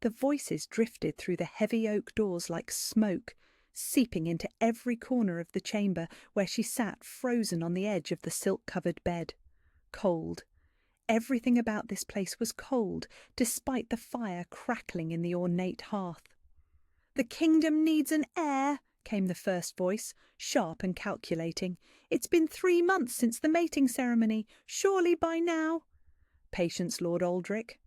The voices drifted through the heavy oak doors like smoke, seeping into every corner of the chamber where she sat frozen on the edge of the silk-covered bed. Cold. Everything about this place was cold, despite the fire crackling in the ornate hearth. "The kingdom needs an heir," came the first voice, sharp and calculating. "It's been 3 months since the mating ceremony. Surely by now—" "Patience, Lord Aldrich."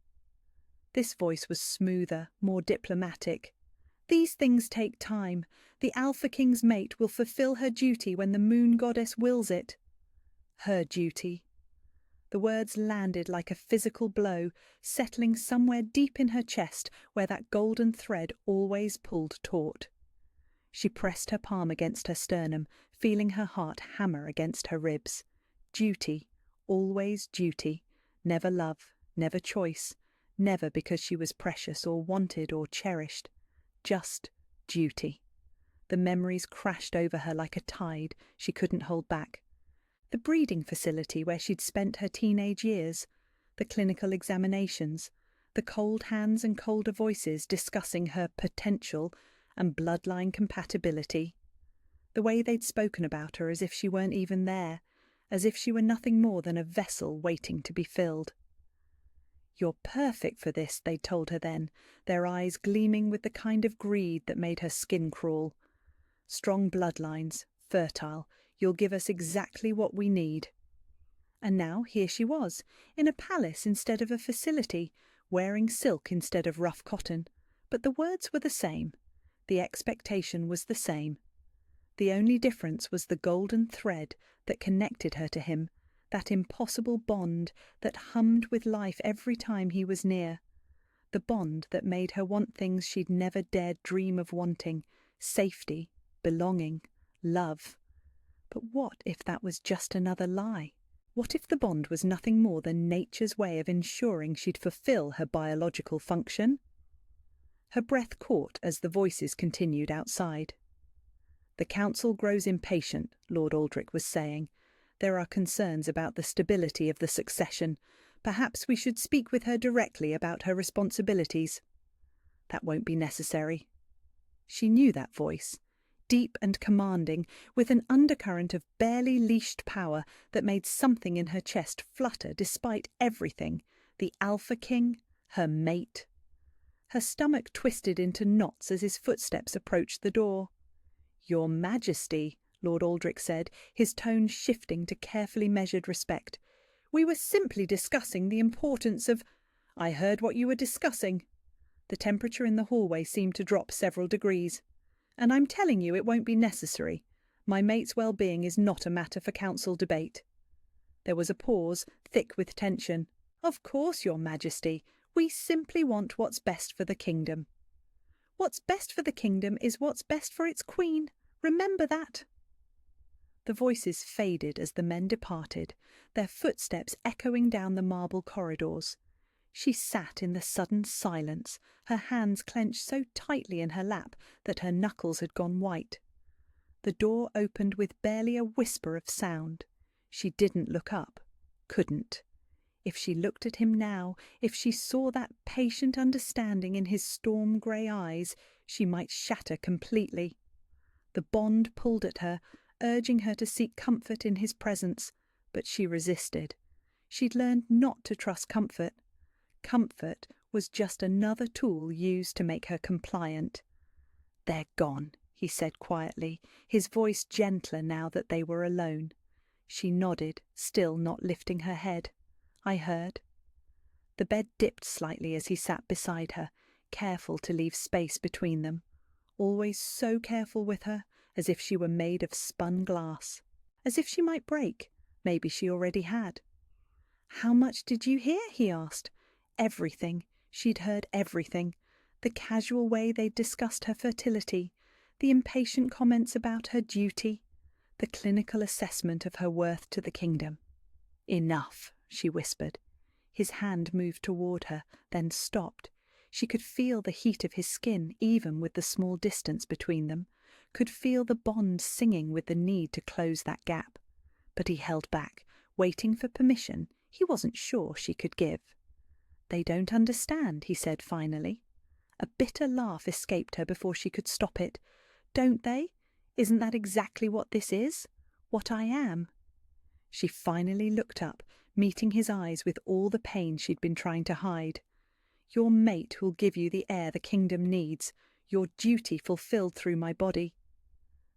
This voice was smoother, more diplomatic. "These things take time. The Alpha King's mate will fulfill her duty when the moon goddess wills it." Her duty. The words landed like a physical blow, settling somewhere deep in her chest where that golden thread always pulled taut. She pressed her palm against her sternum, feeling her heart hammer against her ribs. Duty, always duty. Never love, never choice, never because she was precious or wanted or cherished. Just duty. The memories crashed over her like a tide she couldn't hold back. The breeding facility where she'd spent her teenage years, the clinical examinations, the cold hands and colder voices discussing her potential and bloodline compatibility. The way they'd spoken about her as if she weren't even there, as if she were nothing more than a vessel waiting to be filled. "You're perfect for this," they'd told her then, their eyes gleaming with the kind of greed that made her skin crawl. "Strong bloodlines, fertile, you'll give us exactly what we need." And now here she was, in a palace instead of a facility, wearing silk instead of rough cotton. But the words were the same. The expectation was the same. The only difference was the golden thread that connected her to him, that impossible bond that hummed with life every time he was near. The bond that made her want things she'd never dared dream of wanting: safety, belonging, love. But what if that was just another lie? What if the bond was nothing more than nature's way of ensuring she'd fulfill her biological function? Her breath caught as the voices continued outside. "The council grows impatient," Lord Aldrich was saying. "There are concerns about the stability of the succession. Perhaps we should speak with her directly about her responsibilities." "That won't be necessary." She knew that voice. Deep and commanding, with an undercurrent of barely leashed power that made something in her chest flutter despite everything. The Alpha King, her mate. Her stomach twisted into knots as his footsteps approached the door. "Your Majesty," Lord Aldrich said, his tone shifting to carefully measured respect. "We were simply discussing the importance of—" "I heard what you were discussing." The temperature in the hallway seemed to drop several degrees. "And I'm telling you it won't be necessary. My mate's well-being is not a matter for council debate." There was a pause, thick with tension. "Of course, Your Majesty. We simply want what's best for the kingdom." "What's best for the kingdom is what's best for its queen. Remember that." The voices faded as the men departed, their footsteps echoing down the marble corridors. She sat in the sudden silence, her hands clenched so tightly in her lap that her knuckles had gone white. The door opened with barely a whisper of sound. She didn't look up. Couldn't. If she looked at him now, if she saw that patient understanding in his storm-grey eyes, she might shatter completely. The bond pulled at her, urging her to seek comfort in his presence, but she resisted. She'd learned not to trust comfort. Comfort was just another tool used to make her compliant. "They're gone," he said quietly, his voice gentler now that they were alone. She nodded, still not lifting her head. "I heard." The bed dipped slightly as he sat beside her, careful to leave space between them. Always so careful with her, as if she were made of spun glass. As if she might break. Maybe she already had. "How much did you hear?" he asked. Everything. She'd heard everything. The casual way they'd discussed her fertility, the impatient comments about her duty, the clinical assessment of her worth to the kingdom. "Enough," she whispered. His hand moved toward her, then stopped. She could feel the heat of his skin, even with the small distance between them, could feel the bond singing with the need to close that gap. But he held back, waiting for permission he wasn't sure she could give. "They don't understand," he said finally. A bitter laugh escaped her before she could stop it. "Don't they? Isn't that exactly what this is? What I am?" She finally looked up, meeting his eyes with all the pain she'd been trying to hide. "Your mate who'll give you the heir the kingdom needs. Your duty fulfilled through my body."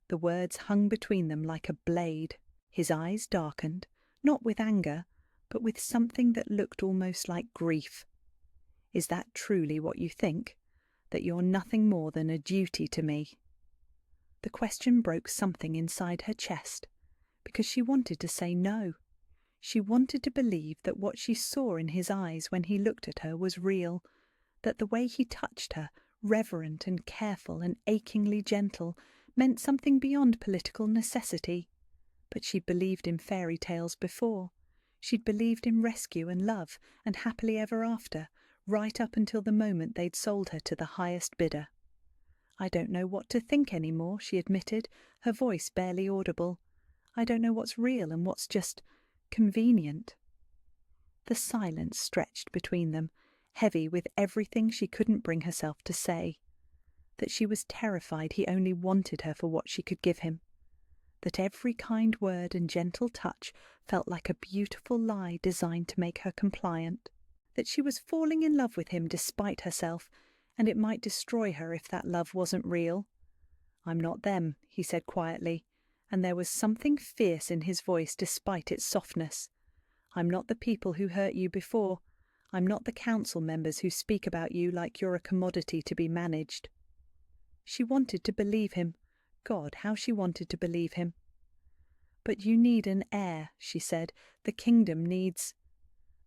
The words hung between them like a blade. His eyes darkened, not with anger, but with something that looked almost like grief. "Is that truly what you think? That you're nothing more than a duty to me?" The question broke something inside her chest, because she wanted to say no. She wanted to believe that what she saw in his eyes when he looked at her was real, that the way he touched her, reverent and careful and achingly gentle, meant something beyond political necessity. But she'd believed in fairy tales before. She'd believed in rescue and love and happily ever after, right up until the moment they'd sold her to the highest bidder. "I don't know what to think anymore," she admitted, her voice barely audible. "I don't know what's real and what's just convenient." The silence stretched between them, heavy with everything she couldn't bring herself to say. That she was terrified he only wanted her for what she could give him. That every kind word and gentle touch felt like a beautiful lie designed to make her compliant. That she was falling in love with him despite herself, and it might destroy her if that love wasn't real. "I'm not them," he said quietly, and there was something fierce in his voice despite its softness. "I'm not the people who hurt you before. I'm not the council members who speak about you like you're a commodity to be managed." She wanted to believe him. God, how she wanted to believe him. "But you need an heir," she said. "The kingdom needs—"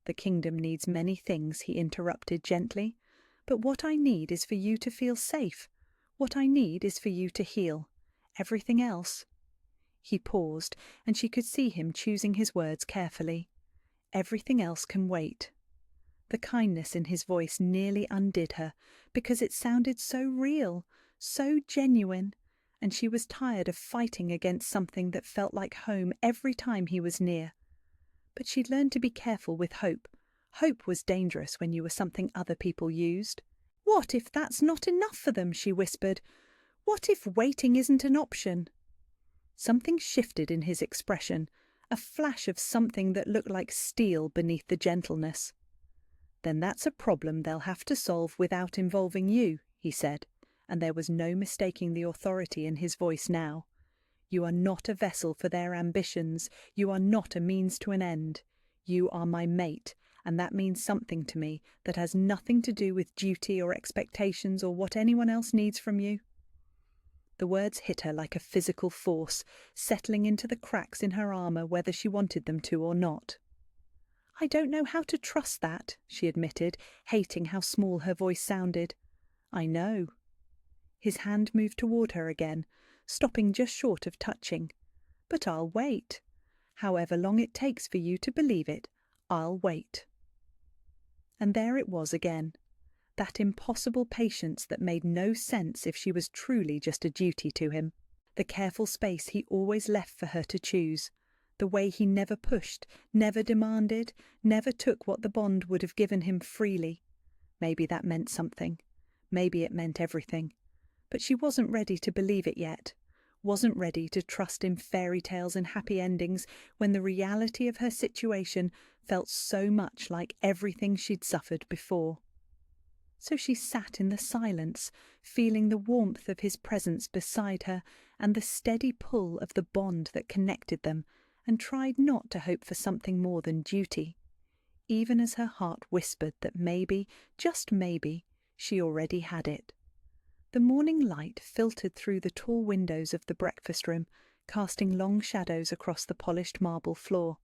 "The kingdom needs many things," he interrupted gently. "But what I need is for you to feel safe. What I need is for you to heal. Everything else—" He paused, and she could see him choosing his words carefully. "Everything else can wait." The kindness in his voice nearly undid her, because it sounded so real, so genuine, and she was tired of fighting against something that felt like home every time he was near. But she'd learned to be careful with hope. Hope was dangerous when you were something other people used. "What if that's not enough for them?" she whispered. "What if waiting isn't an option?" Something shifted in his expression, a flash of something that looked like steel beneath the gentleness. "Then that's a problem they'll have to solve without involving you," he said, and there was no mistaking the authority in his voice now. "You are not a vessel for their ambitions. You are not a means to an end. You are my mate, and that means something to me that has nothing to do with duty or expectations or what anyone else needs from you." The words hit her like a physical force, settling into the cracks in her armour whether she wanted them to or not. "I don't know how to trust that," she admitted, hating how small her voice sounded. "I know." His hand moved toward her again, stopping just short of touching. "But I'll wait. However long it takes for you to believe it, I'll wait." And there it was again, that impossible patience that made no sense if she was truly just a duty to him, the careful space he always left for her to choose, the way he never pushed, never demanded, never took what the bond would have given him freely. Maybe that meant something. Maybe it meant everything. But she wasn't ready to believe it yet, wasn't ready to trust in fairy tales and happy endings when the reality of her situation felt so much like everything she'd suffered before. So she sat in the silence, feeling the warmth of his presence beside her and the steady pull of the bond that connected them, and tried not to hope for something more than duty, even as her heart whispered that maybe, just maybe, she already had it. The morning light filtered through the tall windows of the breakfast room, casting long shadows across the polished marble floor.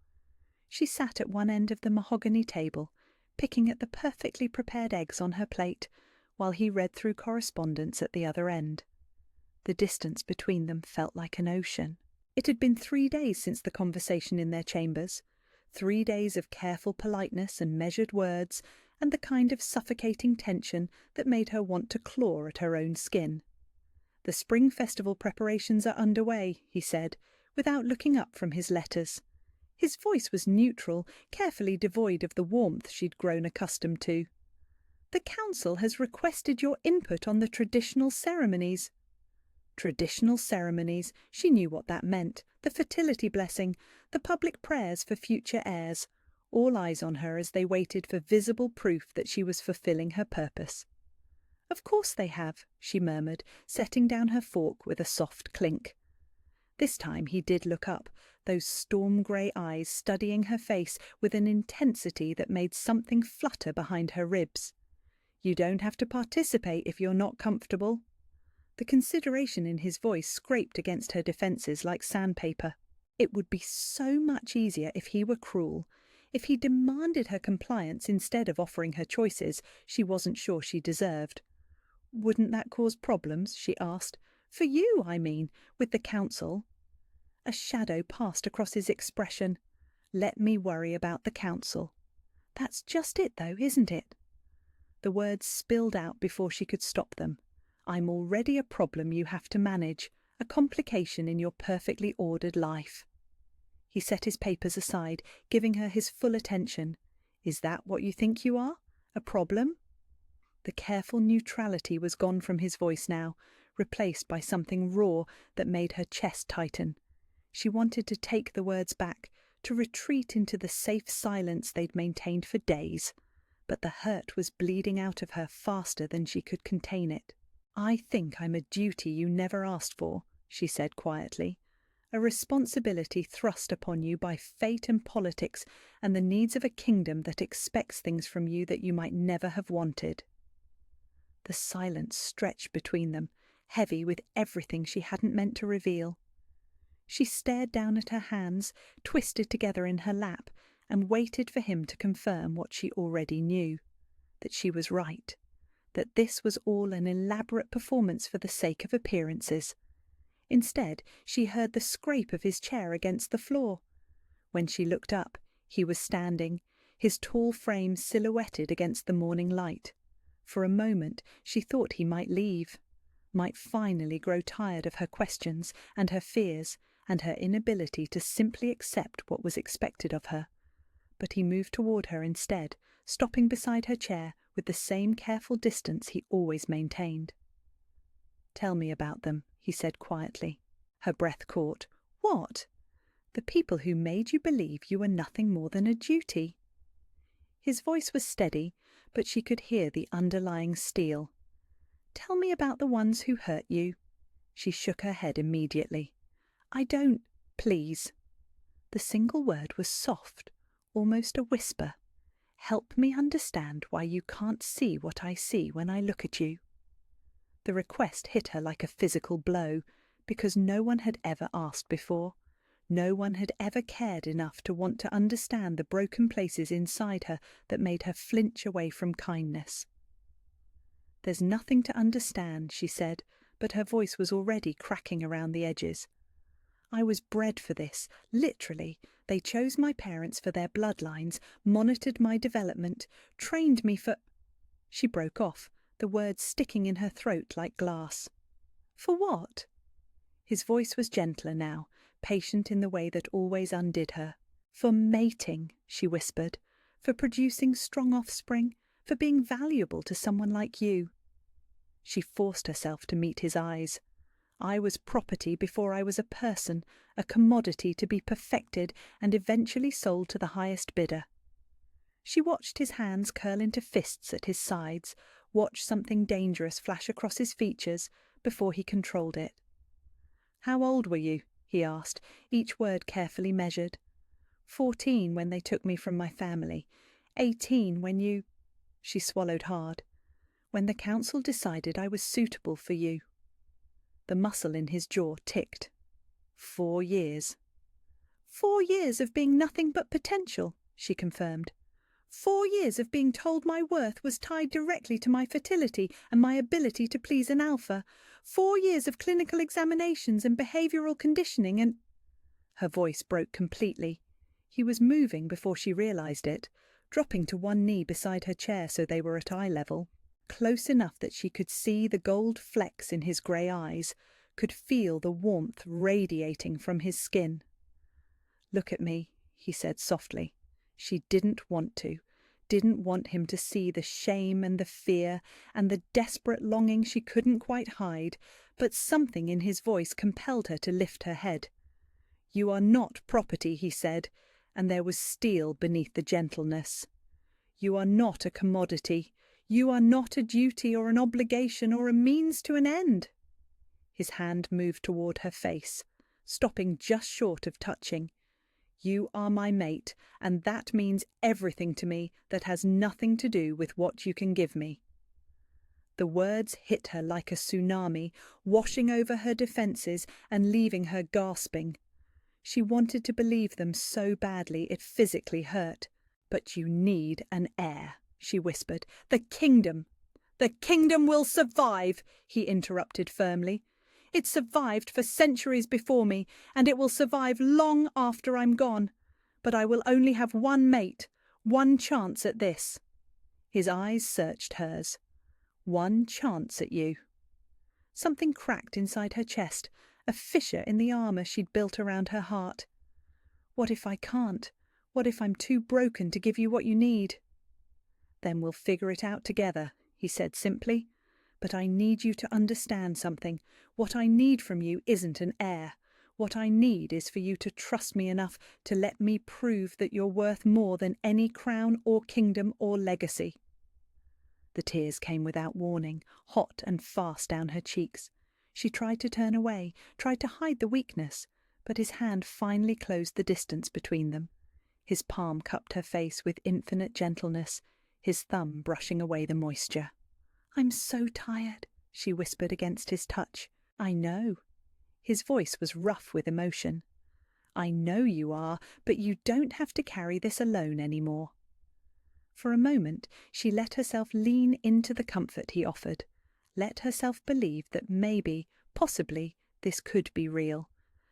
She sat at one end of the mahogany table, picking at the perfectly prepared eggs on her plate, while he read through correspondence at the other end. The distance between them felt like an ocean. It had been 3 days since the conversation in their chambers, 3 days of careful politeness and measured words, and the kind of suffocating tension that made her want to claw at her own skin. "The spring festival preparations are underway," he said, without looking up from his letters. His voice was neutral, carefully devoid of the warmth she'd grown accustomed to. The council has requested your input on the traditional ceremonies. Traditional ceremonies, she knew what that meant. The fertility blessing, the public prayers for future heirs. All eyes on her as they waited for visible proof that she was fulfilling her purpose. Of course they have, she murmured, setting down her fork with a soft clink. This time he did look up, those storm-grey eyes studying her face with an intensity that made something flutter behind her ribs. You don't have to participate if you're not comfortable. The consideration in his voice scraped against her defences like sandpaper. It would be so much easier if he were cruel, if he demanded her compliance instead of offering her choices she wasn't sure she deserved. Wouldn't that cause problems, she asked. For you, I mean, with the council. A shadow passed across his expression. Let me worry about the council. That's just it, though, isn't it? The words spilled out before she could stop them. I'm already a problem you have to manage, a complication in your perfectly ordered life. He set his papers aside, giving her his full attention. Is that what you think you are? A problem? The careful neutrality was gone from his voice now, replaced by something raw that made her chest tighten. She wanted to take the words back, to retreat into the safe silence they'd maintained for days. But the hurt was bleeding out of her faster than she could contain it. I think I'm a duty you never asked for, she said quietly. A responsibility thrust upon you by fate and politics and the needs of a kingdom that expects things from you that you might never have wanted. The silence stretched between them, heavy with everything she hadn't meant to reveal. She stared down at her hands, twisted together in her lap, and waited for him to confirm what she already knew, that she was right, that this was all an elaborate performance for the sake of appearances. Instead, she heard the scrape of his chair against the floor. When she looked up, he was standing, his tall frame silhouetted against the morning light. For a moment she thought he might leave, might finally grow tired of her questions and her fears and her inability to simply accept what was expected of her. But he moved toward her instead, stopping beside her chair with the same careful distance he always maintained. Tell me about them, he said quietly. Her breath caught. What? The people who made you believe you were nothing more than a duty. His voice was steady, but she could hear the underlying steel. Tell me about the ones who hurt you. She shook her head immediately. I don't, please. The single word was soft, almost a whisper. Help me understand why you can't see what I see when I look at you. The request hit her like a physical blow, because no one had ever asked before. No one had ever cared enough to want to understand the broken places inside her that made her flinch away from kindness. There's nothing to understand, she said, but her voice was already cracking around the edges. I was bred for this, literally. They chose my parents for their bloodlines, monitored my development, trained me for... She broke off, the words sticking in her throat like glass. For what? His voice was gentler now, patient in the way that always undid her. For mating, she whispered, for producing strong offspring, for being valuable to someone like you. She forced herself to meet his eyes. I was property before I was a person, a commodity to be perfected and eventually sold to the highest bidder. She watched his hands curl into fists at his sides, watched something dangerous flash across his features before he controlled it. How old were you? He asked, each word carefully measured. 14 when they took me from my family. 18 when you... She swallowed hard. When the council decided I was suitable for you. The muscle in his jaw ticked. 4 years. 4 years of being nothing but potential, she confirmed. 4 years of being told my worth was tied directly to my fertility and my ability to please an alpha. 4 years of clinical examinations and behavioural conditioning and... Her voice broke completely. He was moving before she realised it, dropping to one knee beside her chair so they were at eye level, close enough that she could see the gold flecks in his grey eyes, could feel the warmth radiating from his skin. Look at me, he said softly. She didn't want to. didn't want him to see the shame and the fear and the desperate longing she couldn't quite hide, but something in his voice compelled her to lift her head. "You are not property," he said, and there was steel beneath the gentleness. "You are not a commodity. You are not a duty or an obligation or a means to an end." His hand moved toward her face, stopping just short of touching. "You are my mate, and that means everything to me that has nothing to do with what you can give me." The words hit her like a tsunami, washing over her defences and leaving her gasping. She wanted to believe them so badly it physically hurt. "But you need an heir," she whispered. "The kingdom." "The kingdom will survive," he interrupted firmly. "It survived for centuries before me, and it will survive long after I'm gone. But I will only have one mate, one chance at this." His eyes searched hers. "One chance at you." Something cracked inside her chest, a fissure in the armour she'd built around her heart. "What if I can't? What if I'm too broken to give you what you need?" "Then we'll figure it out together," he said simply. "But I need you to understand something. What I need from you isn't an heir. What I need is for you to trust me enough to let me prove that you're worth more than any crown or kingdom or legacy." The tears came without warning, hot and fast down her cheeks. She tried to turn away, tried to hide the weakness, but his hand finally closed the distance between them. His palm cupped her face with infinite gentleness, his thumb brushing away the moisture. "I'm so tired," she whispered against his touch. "I know." His voice was rough with emotion. "I know you are, but you don't have to carry this alone anymore." For a moment she let herself lean into the comfort he offered, let herself believe that maybe, possibly, this could be real,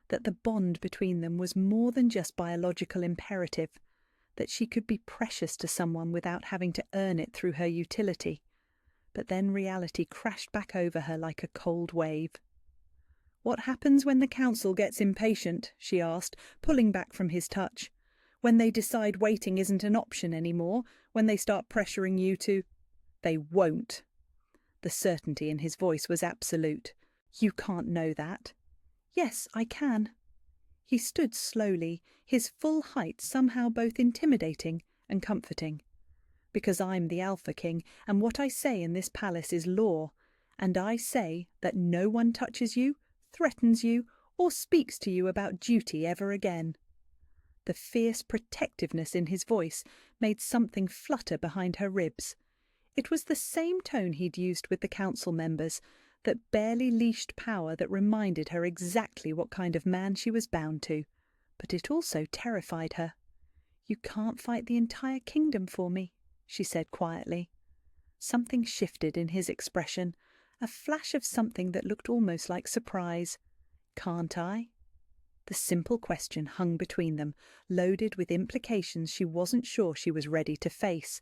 that the bond between them was more than just biological imperative, that she could be precious to someone without having to earn it through her utility. But then reality crashed back over her like a cold wave. "What happens when the council gets impatient?" she asked, pulling back from his touch. "When they decide waiting isn't an option anymore, when they start pressuring you to—" "They won't." The certainty in his voice was absolute. "You can't know that." "Yes, I can." He stood slowly, his full height somehow both intimidating and comforting. "Because I'm the Alpha King, and what I say in this palace is law, and I say that no one touches you, threatens you, or speaks to you about duty ever again." The fierce protectiveness in his voice made something flutter behind her ribs. It was the same tone he'd used with the council members, that barely leashed power that reminded her exactly what kind of man she was bound to, but it also terrified her. "You can't fight the entire kingdom for me," she said quietly. Something shifted in his expression, a flash of something that looked almost like surprise. "Can't I?" The simple question hung between them, loaded with implications she wasn't sure she was ready to face.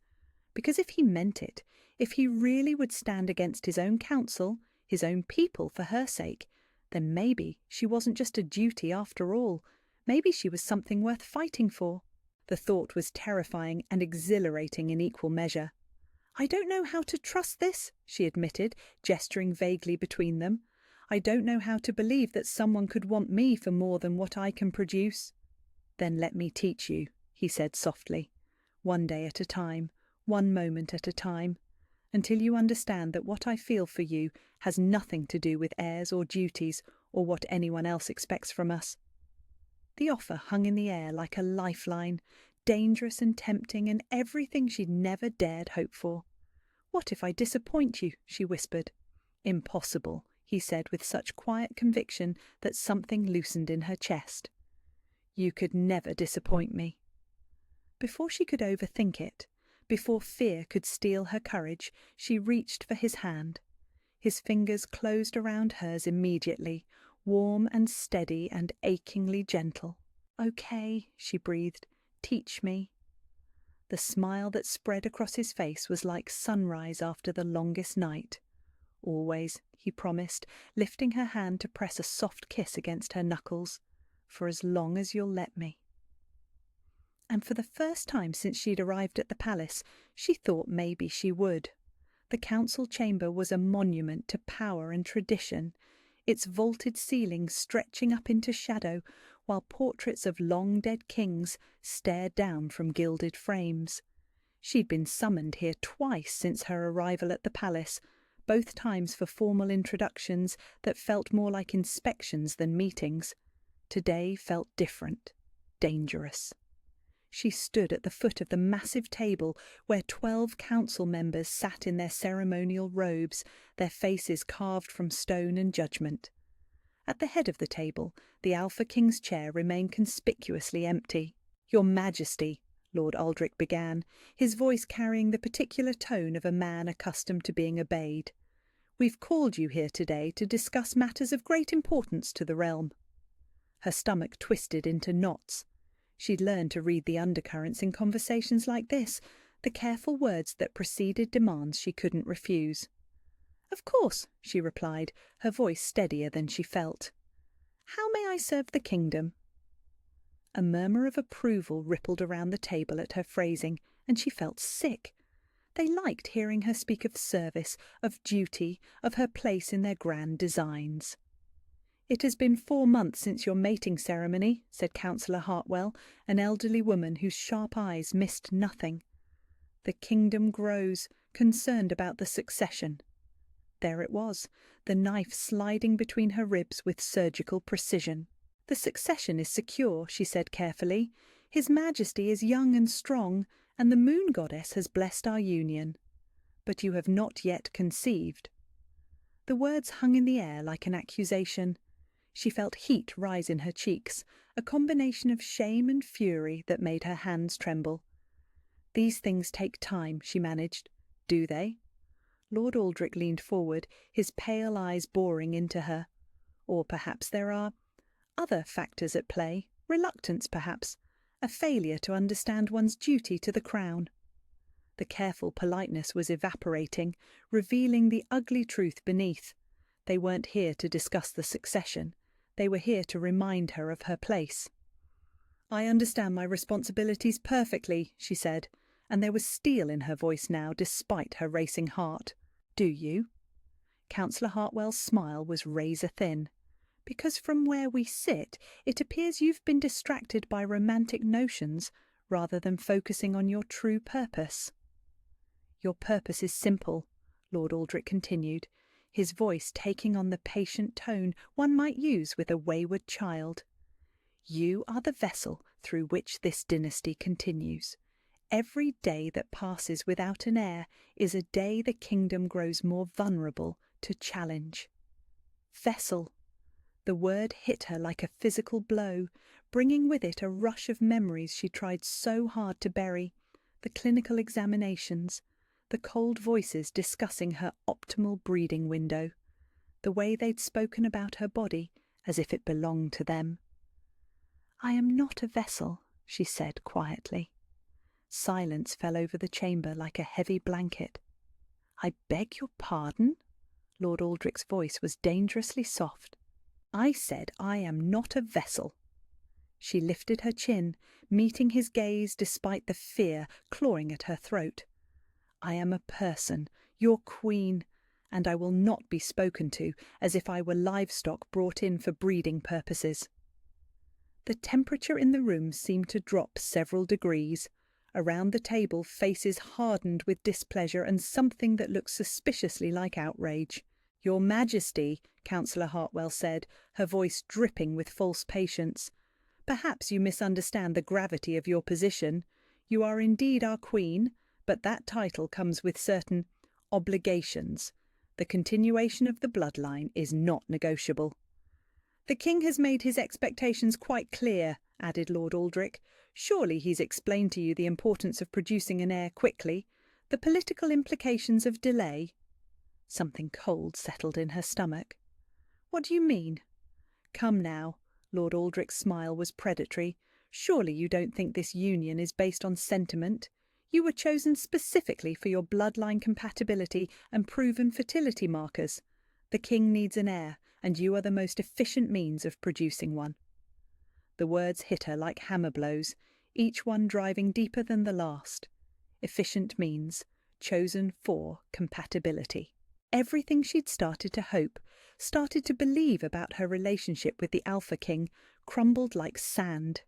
Because if he meant it, if he really would stand against his own council, his own people for her sake, then maybe she wasn't just a duty after all. Maybe she was something worth fighting for. The thought was terrifying and exhilarating in equal measure. "I don't know how to trust this," she admitted, gesturing vaguely between them. "I don't know how to believe that someone could want me for more than what I can produce." "Then let me teach you," he said softly. "One day at a time, one moment at a time, until you understand that what I feel for you has nothing to do with heirs or duties or what anyone else expects from us." The offer hung in the air like a lifeline, dangerous and tempting and everything she'd never dared hope for. "What if I disappoint you?" she whispered. "Impossible," he said with such quiet conviction that something loosened in her chest. "You could never disappoint me." Before she could overthink it, before fear could steal her courage, she reached for his hand. His fingers closed around hers immediately, warm and steady and achingly gentle. "Okay," she breathed. "Teach me." The smile that spread across his face was like sunrise after the longest night. "Always," he promised, lifting her hand to press a soft kiss against her knuckles. "For as long as you'll let me." And for the first time since she'd arrived at the palace, she thought maybe she would. The council chamber was a monument to power and tradition, its vaulted ceilings stretching up into shadow, while portraits of long-dead kings stared down from gilded frames. She'd been summoned here twice since her arrival at the palace, both times for formal introductions that felt more like inspections than meetings. Today felt different, dangerous. She stood at the foot of the massive table where 12 council members sat in their ceremonial robes, their faces carved from stone and judgment. At the head of the table, the Alpha King's chair remained conspicuously empty. "Your Majesty," Lord Aldrich began, his voice carrying the particular tone of a man accustomed to being obeyed. "We've called you here today to discuss matters of great importance to the realm." Her stomach twisted into knots. She'd learned to read the undercurrents in conversations like this, the careful words that preceded demands she couldn't refuse. "Of course," she replied, her voice steadier than she felt. "How may I serve the kingdom?" A murmur of approval rippled around the table at her phrasing, and she felt sick. They liked hearing her speak of service, of duty, of her place in their grand designs. "It has been 4 months since your mating ceremony," said Councillor Hartwell, an elderly woman whose sharp eyes missed nothing. "The kingdom grows, concerned about the succession." There it was, the knife sliding between her ribs with surgical precision. "The succession is secure," she said carefully. "His Majesty is young and strong, and the moon goddess has blessed our union. But you have not yet conceived." The words hung in the air like an accusation. She felt heat rise in her cheeks, a combination of shame and fury that made her hands tremble. "These things take time," she managed. "Do they?" Lord Aldrich leaned forward, his pale eyes boring into her. "Or perhaps there are other factors at play, reluctance perhaps, a failure to understand one's duty to the crown." The careful politeness was evaporating, revealing the ugly truth beneath. They weren't here to discuss the succession. They were here to remind her of her place. "I understand my responsibilities perfectly," she said, and there was steel in her voice now despite her racing heart. "Do you?" Councillor Hartwell's smile was razor-thin. "Because from where we sit, it appears you've been distracted by romantic notions rather than focusing on your true purpose." "Your purpose is simple," Lord Aldrich continued, his voice taking on the patient tone one might use with a wayward child. "You are the vessel through which this dynasty continues. Every day that passes without an heir is a day the kingdom grows more vulnerable to challenge." Vessel. The word hit her like a physical blow, bringing with it a rush of memories she tried so hard to bury, the clinical examinations, the cold voices discussing her optimal breeding window, the way they'd spoken about her body as if it belonged to them. "I am not a vessel," she said quietly. Silence fell over the chamber like a heavy blanket. "I beg your pardon?" Lord Aldrich's voice was dangerously soft. "I said I am not a vessel." She lifted her chin, meeting his gaze despite the fear clawing at her throat. "I am a person, your queen, and I will not be spoken to as if I were livestock brought in for breeding purposes." The temperature in the room seemed to drop several degrees. Around the table, faces hardened with displeasure and something that looked suspiciously like outrage. "Your Majesty," Councillor Hartwell said, her voice dripping with false patience. "Perhaps you misunderstand the gravity of your position. You are indeed our queen, but that title comes with certain obligations. The continuation of the bloodline is not negotiable." "The king has made his expectations quite clear," added Lord Aldrich. "Surely he's explained to you the importance of producing an heir quickly, the political implications of delay." Something cold settled in her stomach. "What do you mean?" "Come now." Lord Aldrich's smile was predatory. "Surely you don't think this union is based on sentiment? You were chosen specifically for your bloodline compatibility and proven fertility markers. The king needs an heir, and you are the most efficient means of producing one." The words hit her like hammer blows. each one driving deeper than the last. Efficient means, chosen for compatibility. Everything she'd started to hope, started to believe about her relationship with the Alpha King, crumbled like sand.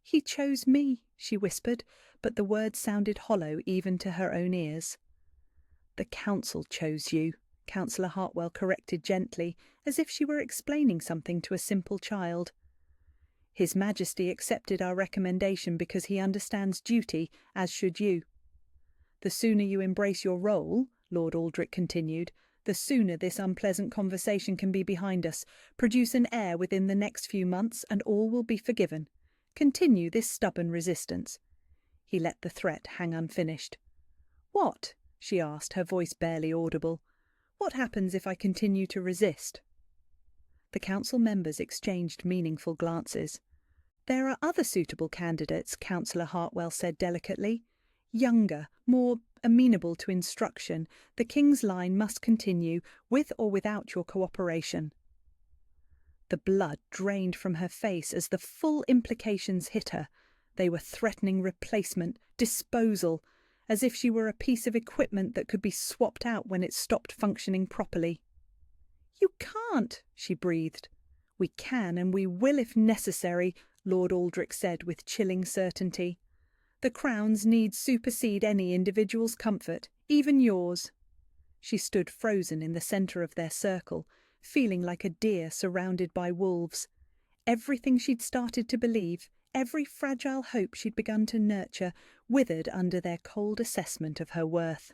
"He chose me," she whispered, but the words sounded hollow even to her own ears. "The Council chose you," Councillor Hartwell corrected gently, as if she were explaining something to a simple child. "His Majesty accepted our recommendation because he understands duty, as should you. The sooner you embrace your role," Lord Aldrich continued, "the sooner this unpleasant conversation can be behind us. Produce an heir within the next few months and all will be forgiven. Continue this stubborn resistance." He let the threat hang unfinished. "What?" she asked, her voice barely audible. "What happens if I continue to resist?" The council members exchanged meaningful glances. "There are other suitable candidates," Councillor Hartwell said delicately. "Younger, more amenable to instruction. The King's line must continue, with or without your cooperation." The blood drained from her face as the full implications hit her. They were threatening replacement, disposal, as if she were a piece of equipment that could be swapped out when it stopped functioning properly. "You can't," she breathed. "We can and we will if necessary," Lord Aldrich said with chilling certainty. "The Crown's needs supersede any individual's comfort, even yours." She stood frozen in the centre of their circle, feeling like a deer surrounded by wolves. Everything she'd started to believe, every fragile hope she'd begun to nurture, withered under their cold assessment of her worth.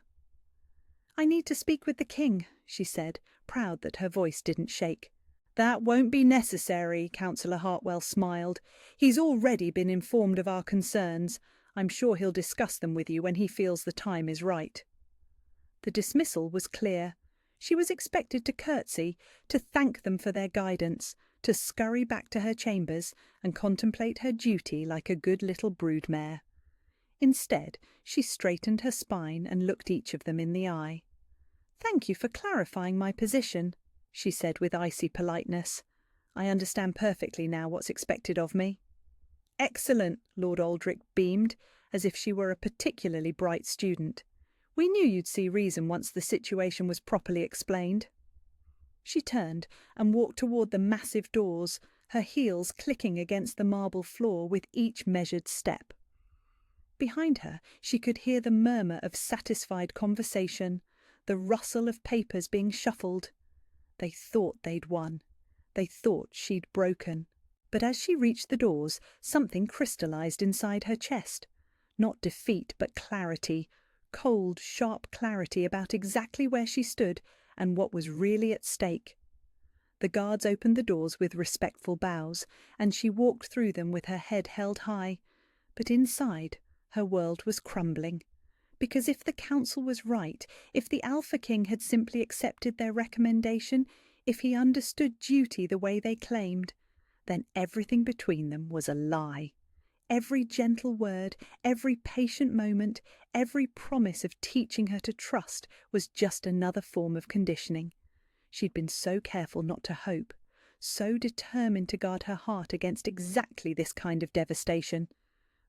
"I need to speak with the King," she said, proud that her voice didn't shake. "That won't be necessary," Councillor Hartwell smiled. "He's already been informed of our concerns. I'm sure he'll discuss them with you when he feels the time is right." The dismissal was clear. She was expected to curtsy, to thank them for their guidance, to scurry back to her chambers and contemplate her duty like a good little broodmare. Instead, she straightened her spine and looked each of them in the eye. "Thank you for clarifying my position," she said with icy politeness. "I understand perfectly now what's expected of me." "Excellent," Lord Aldrich beamed, as if she were a particularly bright student. "We knew you'd see reason once the situation was properly explained." She turned and walked toward the massive doors, her heels clicking against the marble floor with each measured step. Behind her she could hear the murmur of satisfied conversation, the rustle of papers being shuffled. They thought they'd won. They thought she'd broken. But as she reached the doors, something crystallized inside her chest. Not defeat, but clarity. Cold, sharp clarity about exactly where she stood and what was really at stake. The guards opened the doors with respectful bows, and she walked through them with her head held high. But inside, her world was crumbling. Because if the council was right, if the Alpha King had simply accepted their recommendation, if he understood duty the way they claimed, then everything between them was a lie. Every gentle word, every patient moment, every promise of teaching her to trust was just another form of conditioning. She'd been so careful not to hope, so determined to guard her heart against exactly this kind of devastation.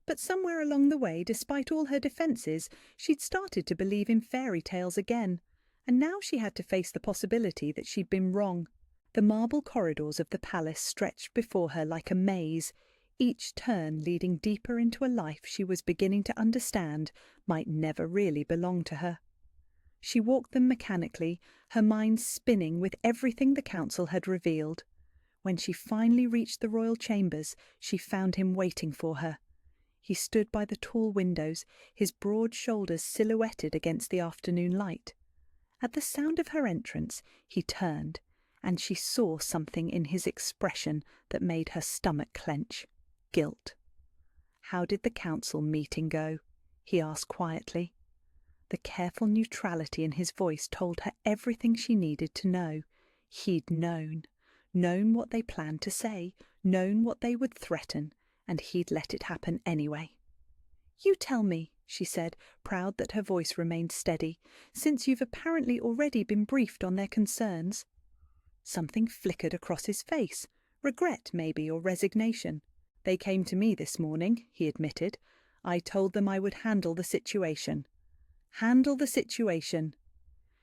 But somewhere along the way, despite all her defences, she'd started to believe in fairy tales again, and now she had to face the possibility that she'd been wrong. The marble corridors of the palace stretched before her like a maze, each turn leading deeper into a life she was beginning to understand might never really belong to her. She walked them mechanically, her mind spinning with everything the council had revealed. When she finally reached the royal chambers, she found him waiting for her. He stood by the tall windows, his broad shoulders silhouetted against the afternoon light. At the sound of her entrance, he turned, and she saw something in his expression that made her stomach clench. Guilt. "How did the council meeting go?" he asked quietly. The careful neutrality in his voice told her everything she needed to know. He'd known what they planned to say, known what they would threaten, and he'd let it happen anyway. "You tell me," she said, proud that her voice remained steady, "since you've apparently already been briefed on their concerns." Something flickered across his face, regret maybe, or resignation. They came to me this morning, he admitted. I told them I would handle the situation. Handle the situation.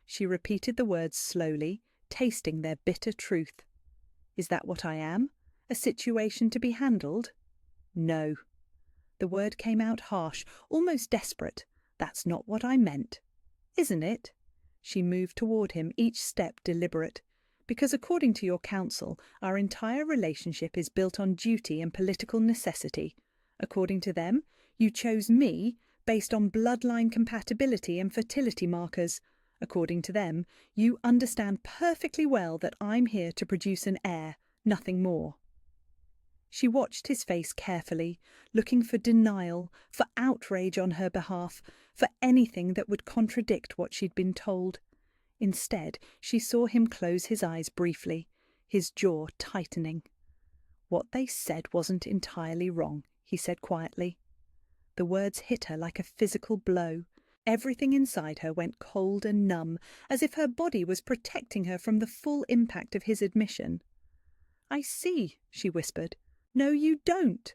She repeated the words slowly, tasting their bitter truth. Is that what I am? A situation to be handled? No. The word came out harsh, almost desperate. That's not what I meant. Isn't it? She moved toward him, each step deliberate. Because according to your council, our entire relationship is built on duty and political necessity. According to them, you chose me based on bloodline compatibility and fertility markers. According to them, you understand perfectly well that I'm here to produce an heir, nothing more. She watched his face carefully, looking for denial, for outrage on her behalf, for anything that would contradict what she'd been told. Instead, she saw him close his eyes briefly, his jaw tightening. What they said wasn't entirely wrong, he said quietly. The words hit her like a physical blow. Everything inside her went cold and numb, as if her body was protecting her from the full impact of his admission. I see, she whispered. No, you don't.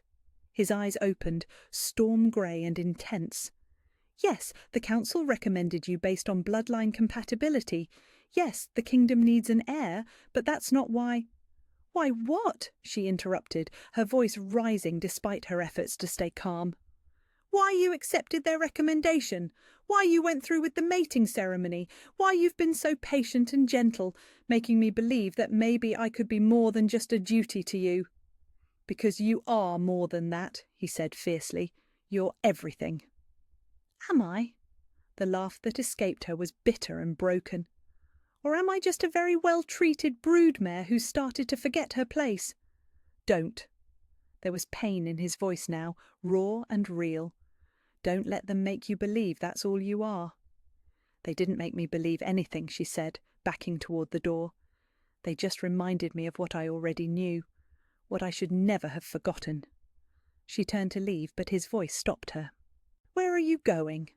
His eyes opened, storm grey and intense. Yes, the council recommended you based on bloodline compatibility. Yes, the kingdom needs an heir, but that's not why... Why what? She interrupted, her voice rising despite her efforts to stay calm. Why you accepted their recommendation, why you went through with the mating ceremony, why you've been so patient and gentle, making me believe that maybe I could be more than just a duty to you. Because you are more than that, he said fiercely. You're everything. Am I? The laugh that escaped her was bitter and broken. Or am I just a very well-treated broodmare who started to forget her place? Don't. There was pain in his voice now, raw and real. Don't let them make you believe that's all you are. They didn't make me believe anything, she said, backing toward the door. They just reminded me of what I already knew, what I should never have forgotten. She turned to leave, but his voice stopped her. Where are you going?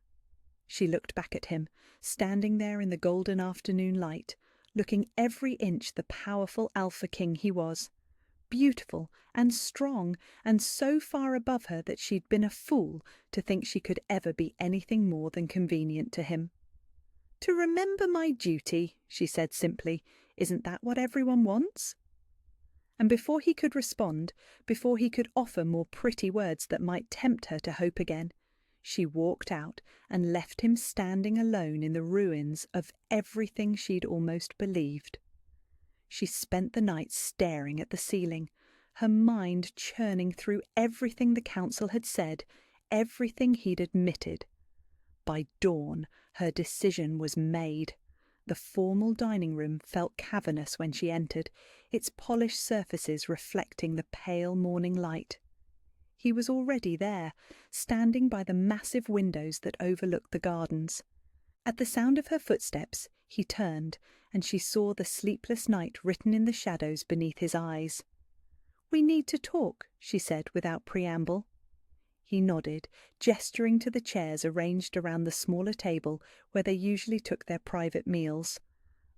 She looked back at him, standing there in the golden afternoon light, looking every inch the powerful Alpha King he was. Beautiful and strong, and so far above her that she'd been a fool to think she could ever be anything more than convenient to him. To remember my duty, she said simply. Isn't that what everyone wants? And before he could respond, before he could offer more pretty words that might tempt her to hope again, she walked out and left him standing alone in the ruins of everything she'd almost believed. She spent the night staring at the ceiling, her mind churning through everything the council had said, everything he'd admitted. By dawn, her decision was made. The formal dining room felt cavernous when she entered, its polished surfaces reflecting the pale morning light. He was already there, standing by the massive windows that overlooked the gardens. At the sound of her footsteps, he turned, and she saw the sleepless night written in the shadows beneath his eyes. "We need to talk," she said without preamble. He nodded, gesturing to the chairs arranged around the smaller table where they usually took their private meals.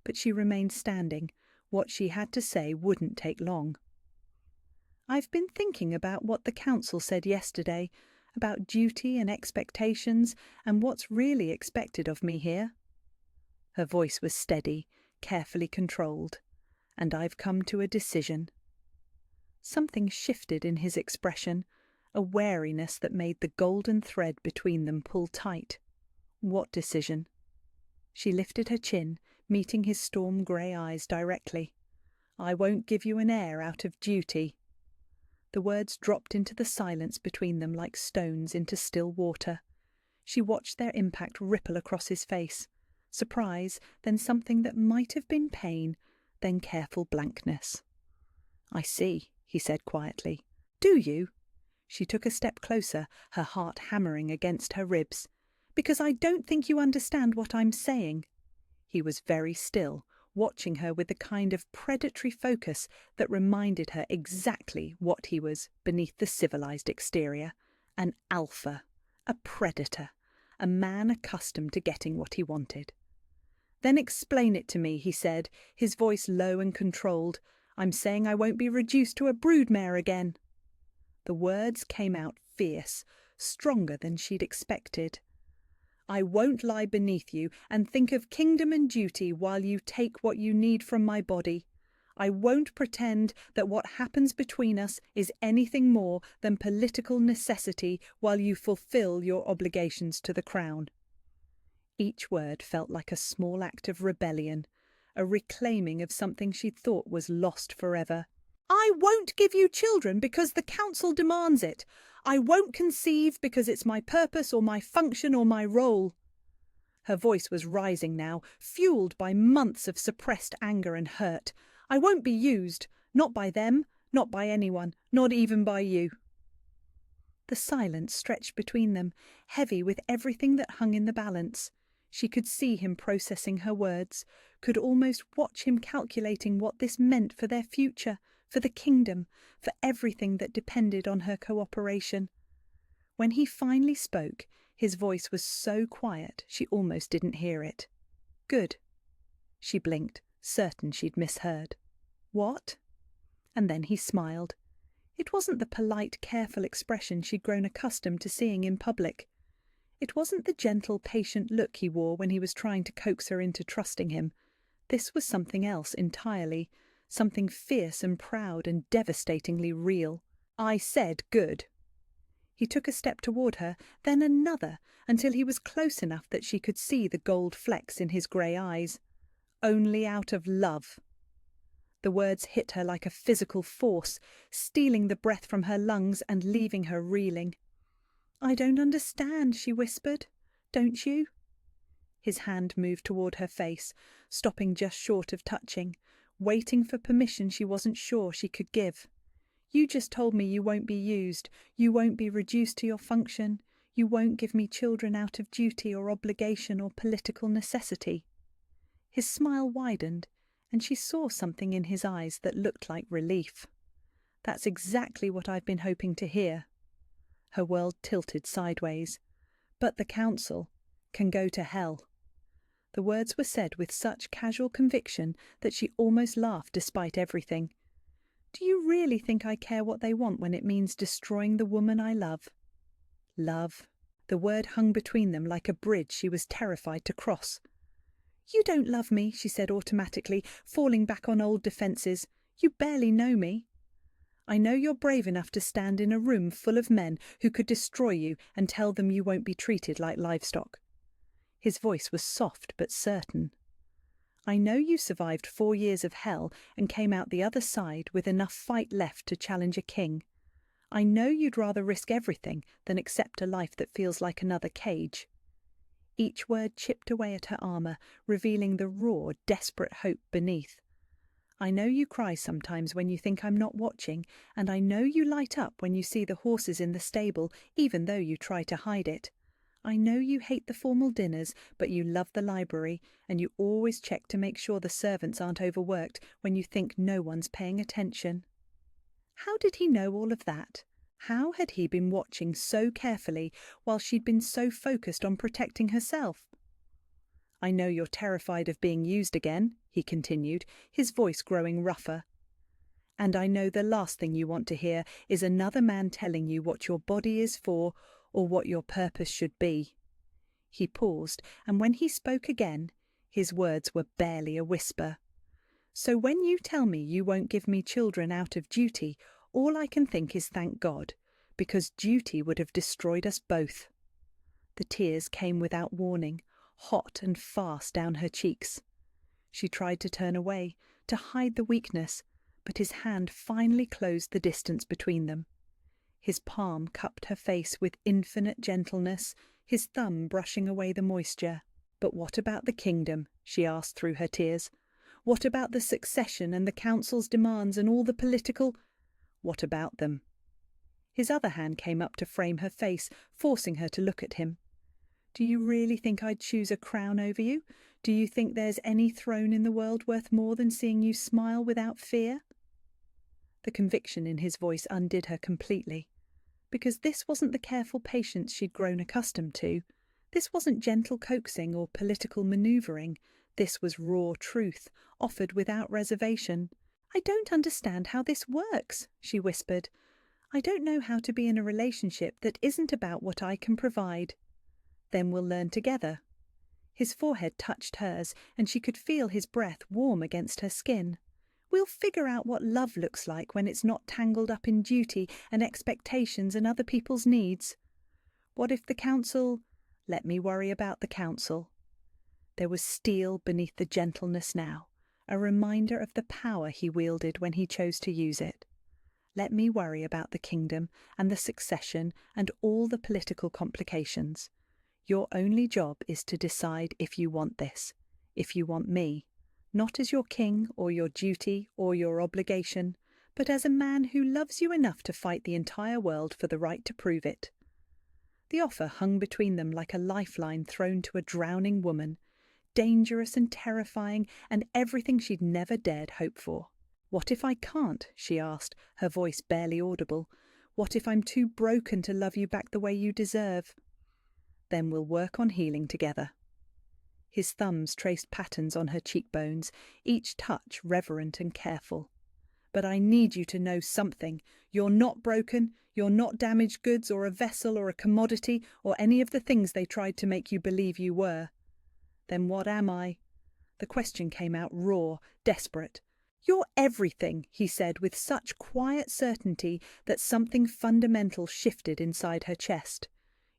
But she remained standing. What she had to say wouldn't take long. "I've been thinking about what the council said yesterday, about duty and expectations and what's really expected of me here." Her voice was steady, carefully controlled. "And I've come to a decision." Something shifted in his expression, a wariness that made the golden thread between them pull tight. What decision? She lifted her chin, meeting his storm-grey eyes directly. "I won't give you an heir out of duty." The words dropped into the silence between them like stones into still water. She watched their impact ripple across his face. Surprise, then something that might have been pain, then careful blankness. "I see," he said quietly. "Do you?" She took a step closer, her heart hammering against her ribs. "Because I don't think you understand what I'm saying." He was very still, watching her with the kind of predatory focus that reminded her exactly what he was beneath the civilized exterior. An alpha, a predator, a man accustomed to getting what he wanted. "Then explain it to me," he said, his voice low and controlled. "I'm saying I won't be reduced to a broodmare again." The words came out fierce, stronger than she'd expected. I won't lie beneath you and think of kingdom and duty while you take what you need from my body. I won't pretend that what happens between us is anything more than political necessity while you fulfill your obligations to the crown. Each word felt like a small act of rebellion, a reclaiming of something she thought was lost forever. I won't give you children because the council demands it. I won't conceive because it's my purpose or my function or my role. Her voice was rising now, fueled by months of suppressed anger and hurt. I won't be used, not by them, not by anyone, not even by you. The silence stretched between them, heavy with everything that hung in the balance. She could see him processing her words, could almost watch him calculating what this meant for their future, for the kingdom, for everything that depended on her cooperation. When he finally spoke, his voice was so quiet she almost didn't hear it. Good. She blinked, certain she'd misheard. What? And then he smiled. It wasn't the polite, careful expression she'd grown accustomed to seeing in public. It wasn't the gentle, patient look he wore when he was trying to coax her into trusting him. This was something else entirely, something fierce and proud and devastatingly real. I said good. He took a step toward her, then another, until he was close enough that she could see the gold flecks in his grey eyes. Only out of love. The words hit her like a physical force, stealing the breath from her lungs and leaving her reeling. I don't understand, she whispered. Don't you? His hand moved toward her face, stopping just short of touching, waiting for permission she wasn't sure she could give. You just told me you won't be used, you won't be reduced to your function, you won't give me children out of duty or obligation or political necessity. His smile widened, and she saw something in his eyes that looked like relief. That's exactly what I've been hoping to hear. Her world tilted sideways. But the council can go to hell. The words were said with such casual conviction that she almost laughed despite everything. Do you really think I care what they want when it means destroying the woman I love? Love. The word hung between them like a bridge she was terrified to cross. You don't love me, she said automatically, falling back on old defences. You barely know me. I know you're brave enough to stand in a room full of men who could destroy you and tell them you won't be treated like livestock. His voice was soft but certain. I know you survived 4 years of hell and came out the other side with enough fight left to challenge a king. I know you'd rather risk everything than accept a life that feels like another cage. Each word chipped away at her armour, revealing the raw, desperate hope beneath. I know you cry sometimes when you think I'm not watching, and I know you light up when you see the horses in the stable, even though you try to hide it. I know you hate the formal dinners, but you love the library, and you always check to make sure the servants aren't overworked when you think no one's paying attention. How did he know all of that? How had he been watching so carefully while she'd been so focused on protecting herself? I know you're terrified of being used again, he continued, his voice growing rougher. And I know the last thing you want to hear is another man telling you what your body is for or what your purpose should be. He paused, and when he spoke again, his words were barely a whisper. So when you tell me you won't give me children out of duty, all I can think is thank God, because duty would have destroyed us both. The tears came without warning, hot and fast down her cheeks. She tried to turn away, to hide the weakness, but his hand finally closed the distance between them. His palm cupped her face with infinite gentleness, his thumb brushing away the moisture. But what about the kingdom? She asked through her tears. What about the succession and the council's demands and all the political... What about them? His other hand came up to frame her face, forcing her to look at him. Do you really think I'd choose a crown over you? Do you think there's any throne in the world worth more than seeing you smile without fear? The conviction in his voice undid her completely. Because this wasn't the careful patience she'd grown accustomed to. This wasn't gentle coaxing or political manoeuvring. This was raw truth, offered without reservation. I don't understand how this works, she whispered. I don't know how to be in a relationship that isn't about what I can provide. Then we'll learn together. His forehead touched hers, and she could feel his breath warm against her skin. We'll figure out what love looks like when it's not tangled up in duty and expectations and other people's needs. What if the council... Let me worry about the council. There was steel beneath the gentleness now, a reminder of the power he wielded when he chose to use it. Let me worry about the kingdom and the succession and all the political complications. Your only job is to decide if you want this, if you want me, not as your king or your duty or your obligation, but as a man who loves you enough to fight the entire world for the right to prove it. The offer hung between them like a lifeline thrown to a drowning woman, dangerous and terrifying and everything she'd never dared hope for. What if I can't? She asked, her voice barely audible. What if I'm too broken to love you back the way you deserve? Then we'll work on healing together. His thumbs traced patterns on her cheekbones, each touch reverent and careful. But I need you to know something. You're not broken, you're not damaged goods or a vessel or a commodity or any of the things they tried to make you believe you were. Then what am I? The question came out raw, desperate. You're everything, he said with such quiet certainty that something fundamental shifted inside her chest.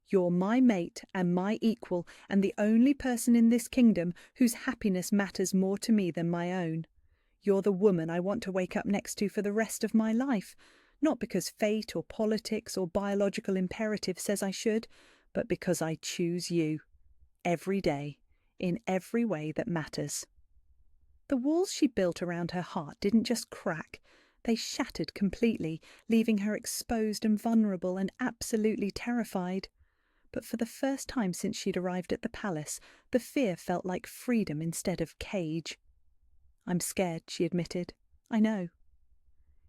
You're my mate and my equal and the only person in this kingdom whose happiness matters more to me than my own. You're the woman I want to wake up next to for the rest of my life, not because fate or politics or biological imperative says I should, but because I choose you. Every day, in every way that matters. The walls she built around her heart didn't just crack, they shattered completely, leaving her exposed and vulnerable and absolutely terrified. But for the first time since she'd arrived at the palace, the fear felt like freedom instead of cage. I'm scared, she admitted. I know.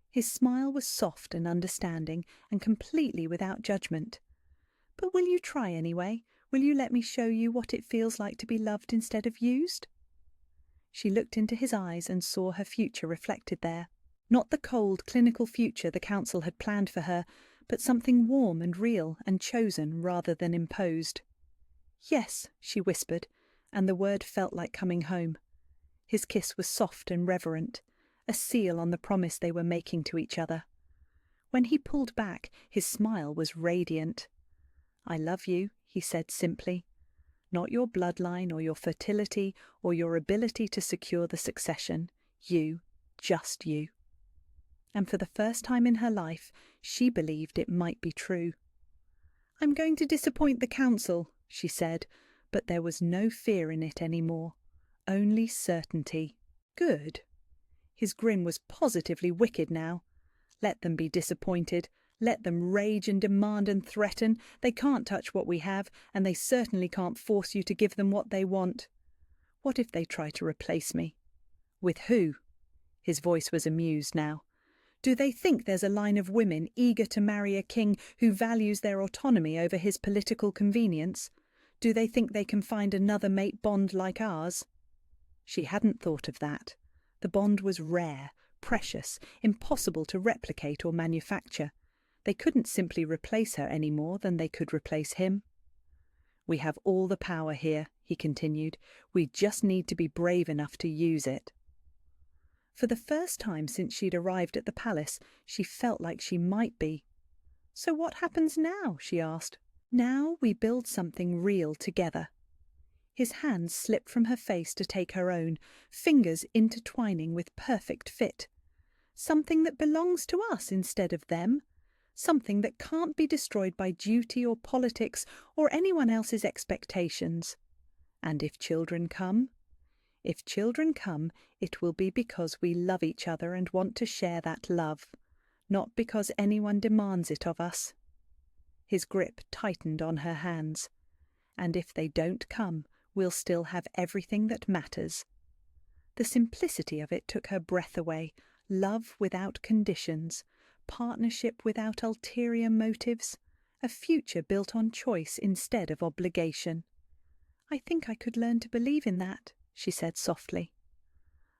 His smile was soft and understanding and completely without judgment. But will you try anyway? Will you let me show you what it feels like to be loved instead of used? She looked into his eyes and saw her future reflected there. Not the cold, clinical future the council had planned for her, but something warm and real and chosen rather than imposed. Yes, she whispered, and the word felt like coming home. His kiss was soft and reverent, a seal on the promise they were making to each other. When he pulled back, his smile was radiant. I love you, he said simply. Not your bloodline or your fertility or your ability to secure the succession. You, just you. And for the first time in her life, she believed it might be true. I'm going to disappoint the council, she said, but there was no fear in it anymore, only certainty. Good. His grin was positively wicked now. Let them be disappointed. Let them rage and demand and threaten. They can't touch what we have, and they certainly can't force you to give them what they want. What if they try to replace me? With who? His voice was amused now. Do they think there's a line of women eager to marry a king who values their autonomy over his political convenience? Do they think they can find another mate bond like ours? She hadn't thought of that. The bond was rare, precious, impossible to replicate or manufacture. They couldn't simply replace her any more than they could replace him. We have all the power here, he continued. We just need to be brave enough to use it. For the first time since she'd arrived at the palace, she felt like she might be. So what happens now? She asked. Now we build something real together. His hands slipped from her face to take her own, fingers intertwining with perfect fit. Something that belongs to us instead of them. Something that can't be destroyed by duty or politics or anyone else's expectations. And if children come? If children come, it will be because we love each other and want to share that love, not because anyone demands it of us. His grip tightened on her hands. And if they don't come, we'll still have everything that matters. The simplicity of it took her breath away. Love without conditions, partnership without ulterior motives, a future built on choice instead of obligation. I think I could learn to believe in that, she said softly.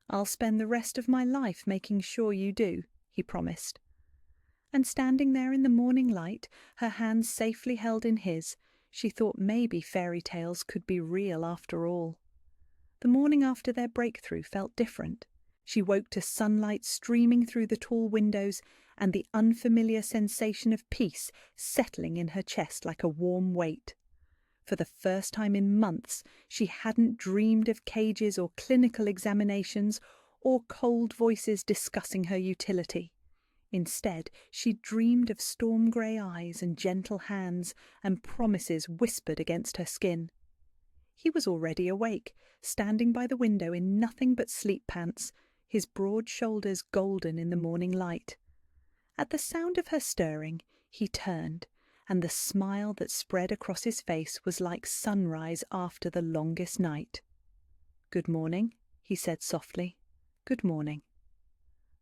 I'll spend the rest of my life making sure you do, he promised. And standing there in the morning light, her hands safely held in his, she thought maybe fairy tales could be real after all. The morning after their breakthrough felt different. She woke to sunlight streaming through the tall windows and the unfamiliar sensation of peace settling in her chest like a warm weight. For the first time in months, she hadn't dreamed of cages or clinical examinations or cold voices discussing her utility. Instead, she dreamed of storm-grey eyes and gentle hands and promises whispered against her skin. He was already awake, standing by the window in nothing but sleep pants, his broad shoulders golden in the morning light. At the sound of her stirring, he turned, and the smile that spread across his face was like sunrise after the longest night. "Good morning," he said softly. "Good morning."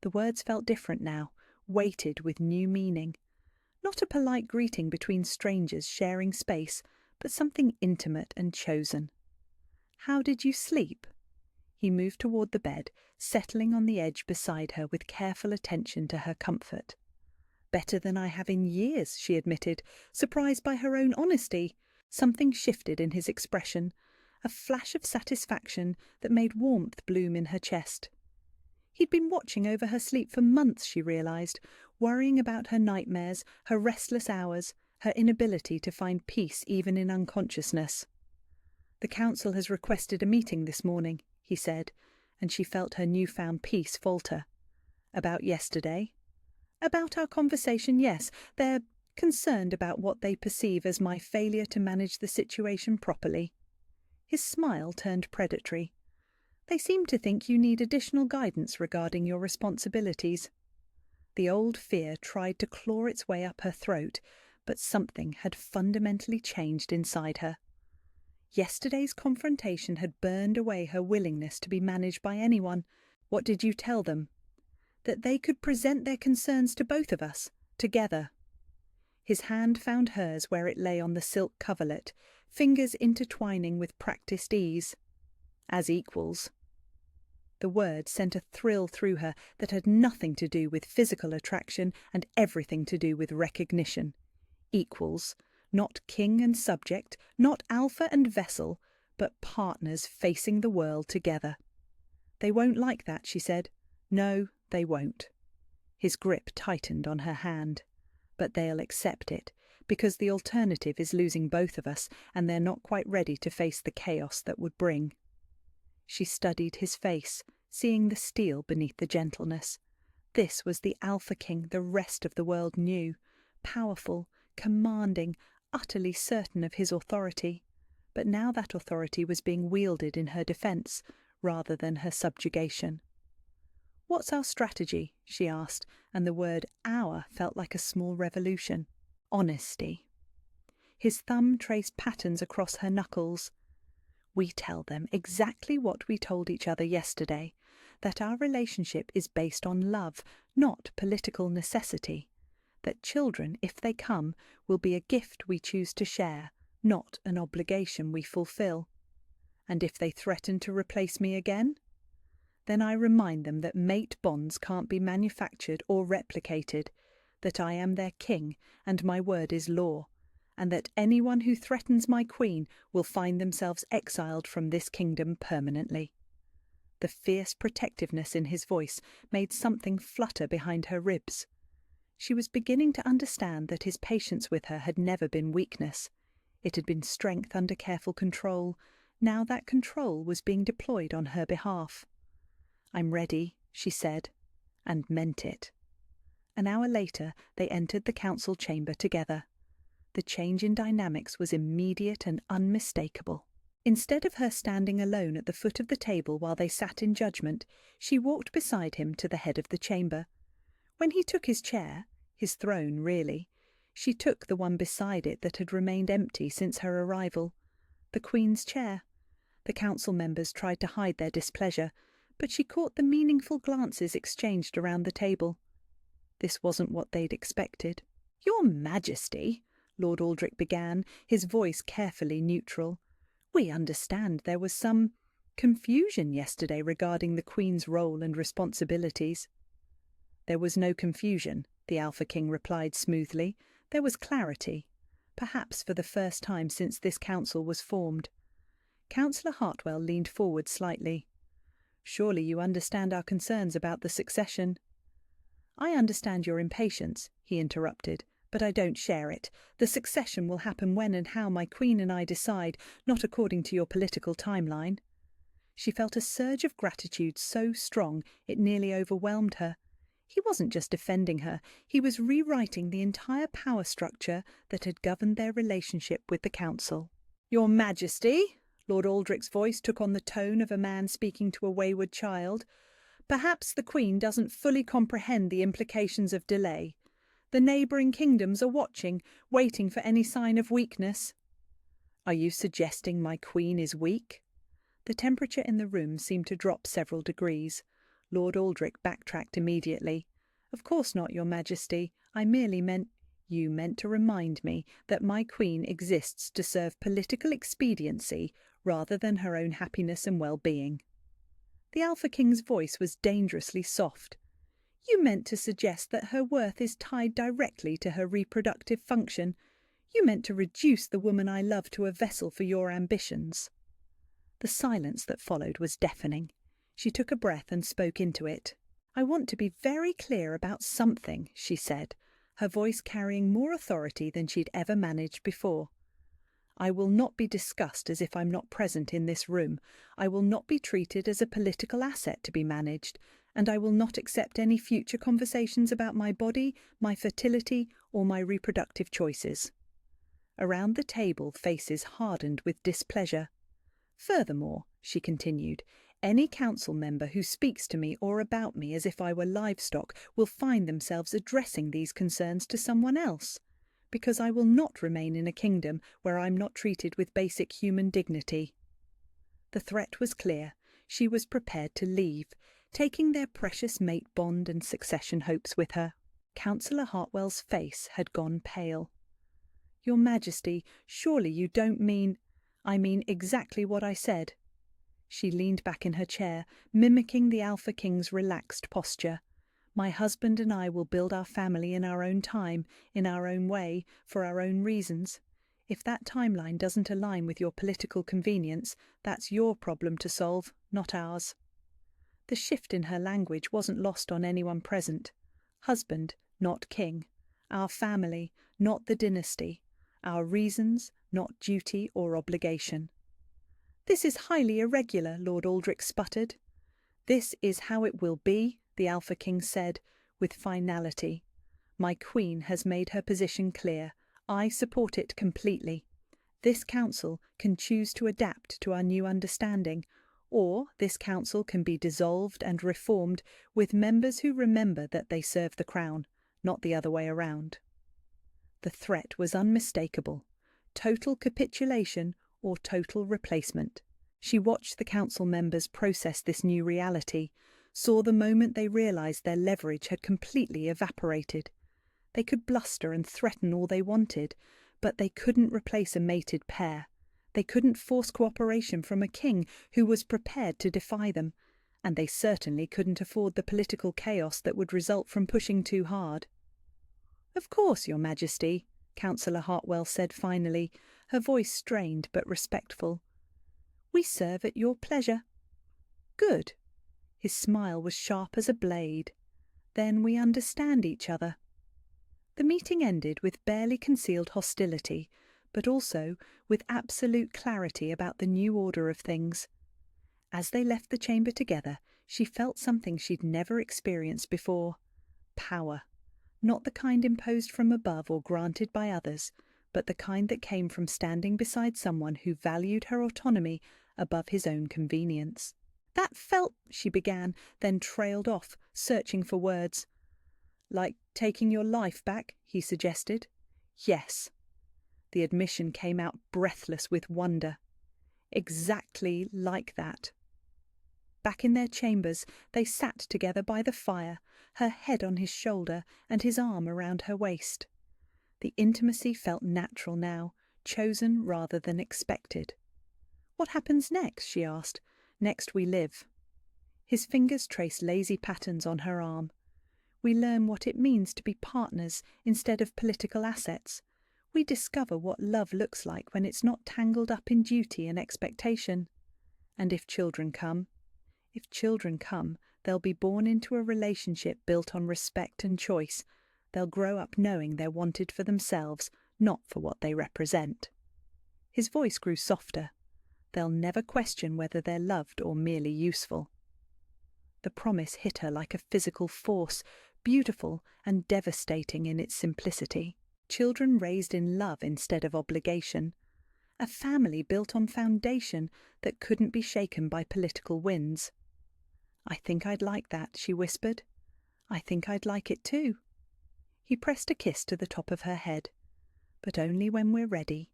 The words felt different now, weighted with new meaning. Not a polite greeting between strangers sharing space, but something intimate and chosen. "How did you sleep?" He moved toward the bed, settling on the edge beside her with careful attention to her comfort. "Better than I have in years," she admitted, surprised by her own honesty. Something shifted in his expression, a flash of satisfaction that made warmth bloom in her chest. He'd been watching over her sleep for months, she realized, worrying about her nightmares, her restless hours, her inability to find peace even in unconsciousness. "The council has requested a meeting this morning," he said, and she felt her newfound peace falter. "About yesterday?" "About our conversation, yes. They're concerned about what they perceive as my failure to manage the situation properly." His smile turned predatory. "They seem to think you need additional guidance regarding your responsibilities." The old fear tried to claw its way up her throat, but something had fundamentally changed inside her. Yesterday's confrontation had burned away her willingness to be managed by anyone. "What did you tell them?" "That they could present their concerns to both of us, together." His hand found hers where it lay on the silk coverlet, fingers intertwining with practiced ease. "As equals." The word sent a thrill through her that had nothing to do with physical attraction and everything to do with recognition. Equals. Not king and subject, not alpha and vessel, but partners facing the world together. "They won't like that," she said. "No, they won't." His grip tightened on her hand. "But they'll accept it, because the alternative is losing both of us, and they're not quite ready to face the chaos that would bring." She studied his face, seeing the steel beneath the gentleness. This was the Alpha King the rest of the world knew, powerful, commanding, utterly certain of his authority. But now that authority was being wielded in her defence, rather than her subjugation. "What's our strategy?" she asked, and the word "our" felt like a small revolution. "Honesty." His thumb traced patterns across her knuckles. "We tell them exactly what we told each other yesterday, that our relationship is based on love, not political necessity. That children, if they come, will be a gift we choose to share, not an obligation we fulfill. And if they threaten to replace me again? Then I remind them that mate bonds can't be manufactured or replicated, that I am their king and my word is law, and that anyone who threatens my queen will find themselves exiled from this kingdom permanently." The fierce protectiveness in his voice made something flutter behind her ribs. She was beginning to understand that his patience with her had never been weakness. It had been strength under careful control. Now that control was being deployed on her behalf. "I'm ready," she said, and meant it. An hour later, they entered the council chamber together. The change in dynamics was immediate and unmistakable. Instead of her standing alone at the foot of the table while they sat in judgment, she walked beside him to the head of the chamber. When he took his chair, his throne really, she took the one beside it that had remained empty since her arrival, the Queen's chair. The council members tried to hide their displeasure, but she caught the meaningful glances exchanged around the table. This wasn't what they'd expected. "Your Majesty," Lord Aldrich began, his voice carefully neutral, "we understand there was some confusion yesterday regarding the Queen's role and responsibilities." "There was no confusion," the Alpha King replied smoothly. There was clarity, perhaps for the first time since this council was formed. Councillor Hartwell leaned forward slightly. Surely you understand our concerns about the succession. I understand your impatience, he interrupted, but I don't share it. The succession will happen when and how my queen and I decide, not according to your political timeline. She felt a surge of gratitude so strong it nearly overwhelmed her. He wasn't just defending her, he was rewriting the entire power structure that had governed their relationship with the council. Your Majesty, Lord Aldrich's voice took on the tone of a man speaking to a wayward child, perhaps the Queen doesn't fully comprehend the implications of delay. The neighbouring kingdoms are watching, waiting for any sign of weakness. Are you suggesting my Queen is weak? The temperature in the room seemed to drop several degrees. Lord Aldrich backtracked immediately. Of course not, Your Majesty. I merely meant... You meant to remind me that my Queen exists to serve political expediency rather than her own happiness and well-being. The Alpha King's voice was dangerously soft. You meant to suggest that her worth is tied directly to her reproductive function. You meant to reduce the woman I love to a vessel for your ambitions. The silence that followed was deafening. She took a breath and spoke into it. I want to be very clear about something, she said, her voice carrying more authority than she'd ever managed before. I will not be discussed as if I'm not present in this room. I will not be treated as a political asset to be managed, and I will not accept any future conversations about my body, my fertility, or my reproductive choices. Around the table, faces hardened with displeasure. Furthermore, she continued, any council member who speaks to me or about me as if I were livestock will find themselves addressing these concerns to someone else, because I will not remain in a kingdom where I'm not treated with basic human dignity. The threat was clear. She was prepared to leave, taking their precious mate bond and succession hopes with her. Councillor Hartwell's face had gone pale. Your Majesty, surely you don't mean... I mean exactly what I said. She leaned back in her chair, mimicking the Alpha King's relaxed posture. My husband and I will build our family in our own time, in our own way, for our own reasons. If that timeline doesn't align with your political convenience, that's your problem to solve, not ours. The shift in her language wasn't lost on anyone present. Husband, not king. Our family, not the dynasty. Our reasons, not duty or obligation. This is highly irregular, Lord Aldrich sputtered. This is how it will be, the Alpha King said, with finality. My Queen has made her position clear. I support it completely. This council can choose to adapt to our new understanding, or this council can be dissolved and reformed with members who remember that they serve the crown, not the other way around. The threat was unmistakable. Total capitulation or total replacement. She watched the council members process this new reality, saw the moment they realised their leverage had completely evaporated. They could bluster and threaten all they wanted, but they couldn't replace a mated pair. They couldn't force cooperation from a king who was prepared to defy them, and they certainly couldn't afford the political chaos that would result from pushing too hard. Of course, Your Majesty, Councillor Hartwell said finally, her voice strained but respectful. We serve at your pleasure. Good. His smile was sharp as a blade. Then we understand each other. The meeting ended with barely concealed hostility, but also with absolute clarity about the new order of things. As they left the chamber together, she felt something she'd never experienced before. Power. Not the kind imposed from above or granted by others, but the kind that came from standing beside someone who valued her autonomy above his own convenience. That felt, she began, then trailed off, searching for words. Like taking your life back, he suggested. Yes. The admission came out breathless with wonder. Exactly like that. Back in their chambers, they sat together by the fire, her head on his shoulder and his arm around her waist. The intimacy felt natural now, chosen rather than expected. What happens next? She asked. Next we live. His fingers traced lazy patterns on her arm. We learn what it means to be partners instead of political assets. We discover what love looks like when it's not tangled up in duty and expectation. And if children come, they'll be born into a relationship built on respect and choice. They'll grow up knowing they're wanted for themselves, not for what they represent. His voice grew softer. They'll never question whether they're loved or merely useful. The promise hit her like a physical force, beautiful and devastating in its simplicity. Children raised in love instead of obligation. A family built on foundation that couldn't be shaken by political winds. "I think I'd like that," she whispered. "I think I'd like it too." He pressed a kiss to the top of her head. "But only when we're ready.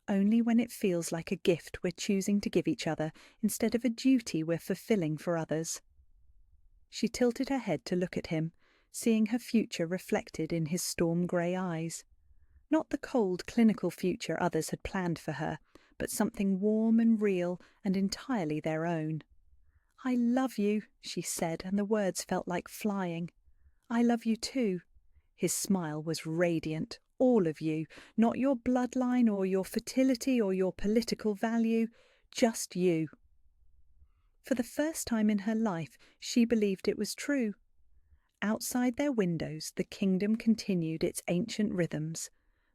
Only when it feels like a gift we're choosing to give each other instead of a duty we're fulfilling for others." She tilted her head to look at him, seeing her future reflected in his storm-grey eyes. Not the cold, clinical future others had planned for her, but something warm and real and entirely their own. "I love you," she said, and the words felt like flying. "I love you too." His smile was radiant. "All of you, not your bloodline or your fertility or your political value, just you." For the first time in her life, she believed it was true. Outside their windows, the kingdom continued its ancient rhythms,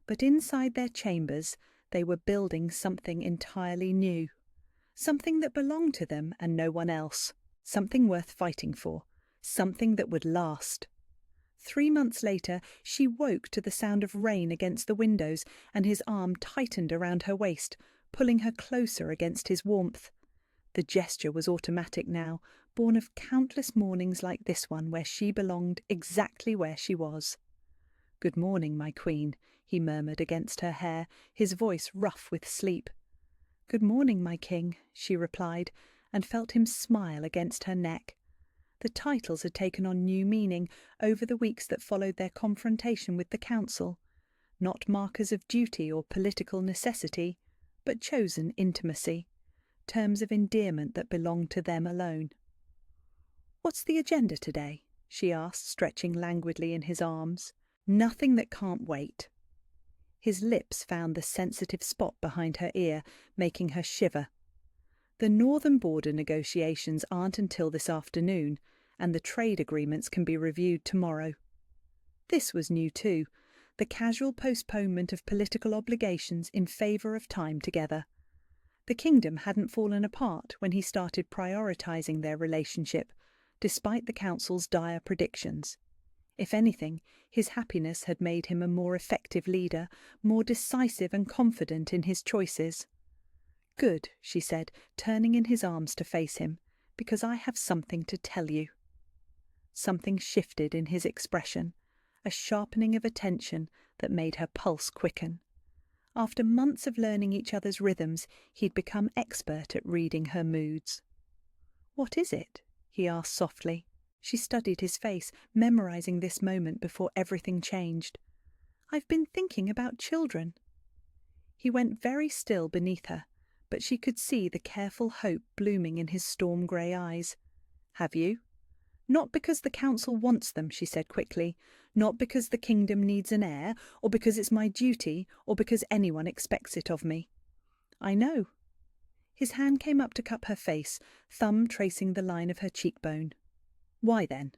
but inside their chambers, they were building something entirely new. Something that belonged to them and no one else. Something worth fighting for. Something that would last. 3 months later, she woke to the sound of rain against the windows, and his arm tightened around her waist, pulling her closer against his warmth. The gesture was automatic now, born of countless mornings like this one where she belonged exactly where she was. "Good morning, my queen," he murmured against her hair, his voice rough with sleep. "Good morning, my king," she replied, and felt him smile against her neck. The titles had taken on new meaning over the weeks that followed their confrontation with the council, not markers of duty or political necessity, but chosen intimacy, terms of endearment that belonged to them alone. "What's the agenda today?" she asked, stretching languidly in his arms. "Nothing that can't wait." His lips found the sensitive spot behind her ear, making her shiver. "The northern border negotiations aren't until this afternoon, and the trade agreements can be reviewed tomorrow." This was new too, the casual postponement of political obligations in favour of time together. The kingdom hadn't fallen apart when he started prioritising their relationship, despite the council's dire predictions. If anything, his happiness had made him a more effective leader, more decisive and confident in his choices. "Good," she said, turning in his arms to face him, "because I have something to tell you." Something shifted in his expression, a sharpening of attention that made her pulse quicken. After months of learning each other's rhythms, he'd become expert at reading her moods. "What is it?" he asked softly. She studied his face, memorizing this moment before everything changed. "I've been thinking about children." He went very still beneath her, but she could see the careful hope blooming in his storm-grey eyes. "Have you?" "Not because the council wants them," she said quickly. "Not because the kingdom needs an heir, or because it's my duty, or because anyone expects it of me." "I know." His hand came up to cup her face, thumb tracing the line of her cheekbone. "Why then?"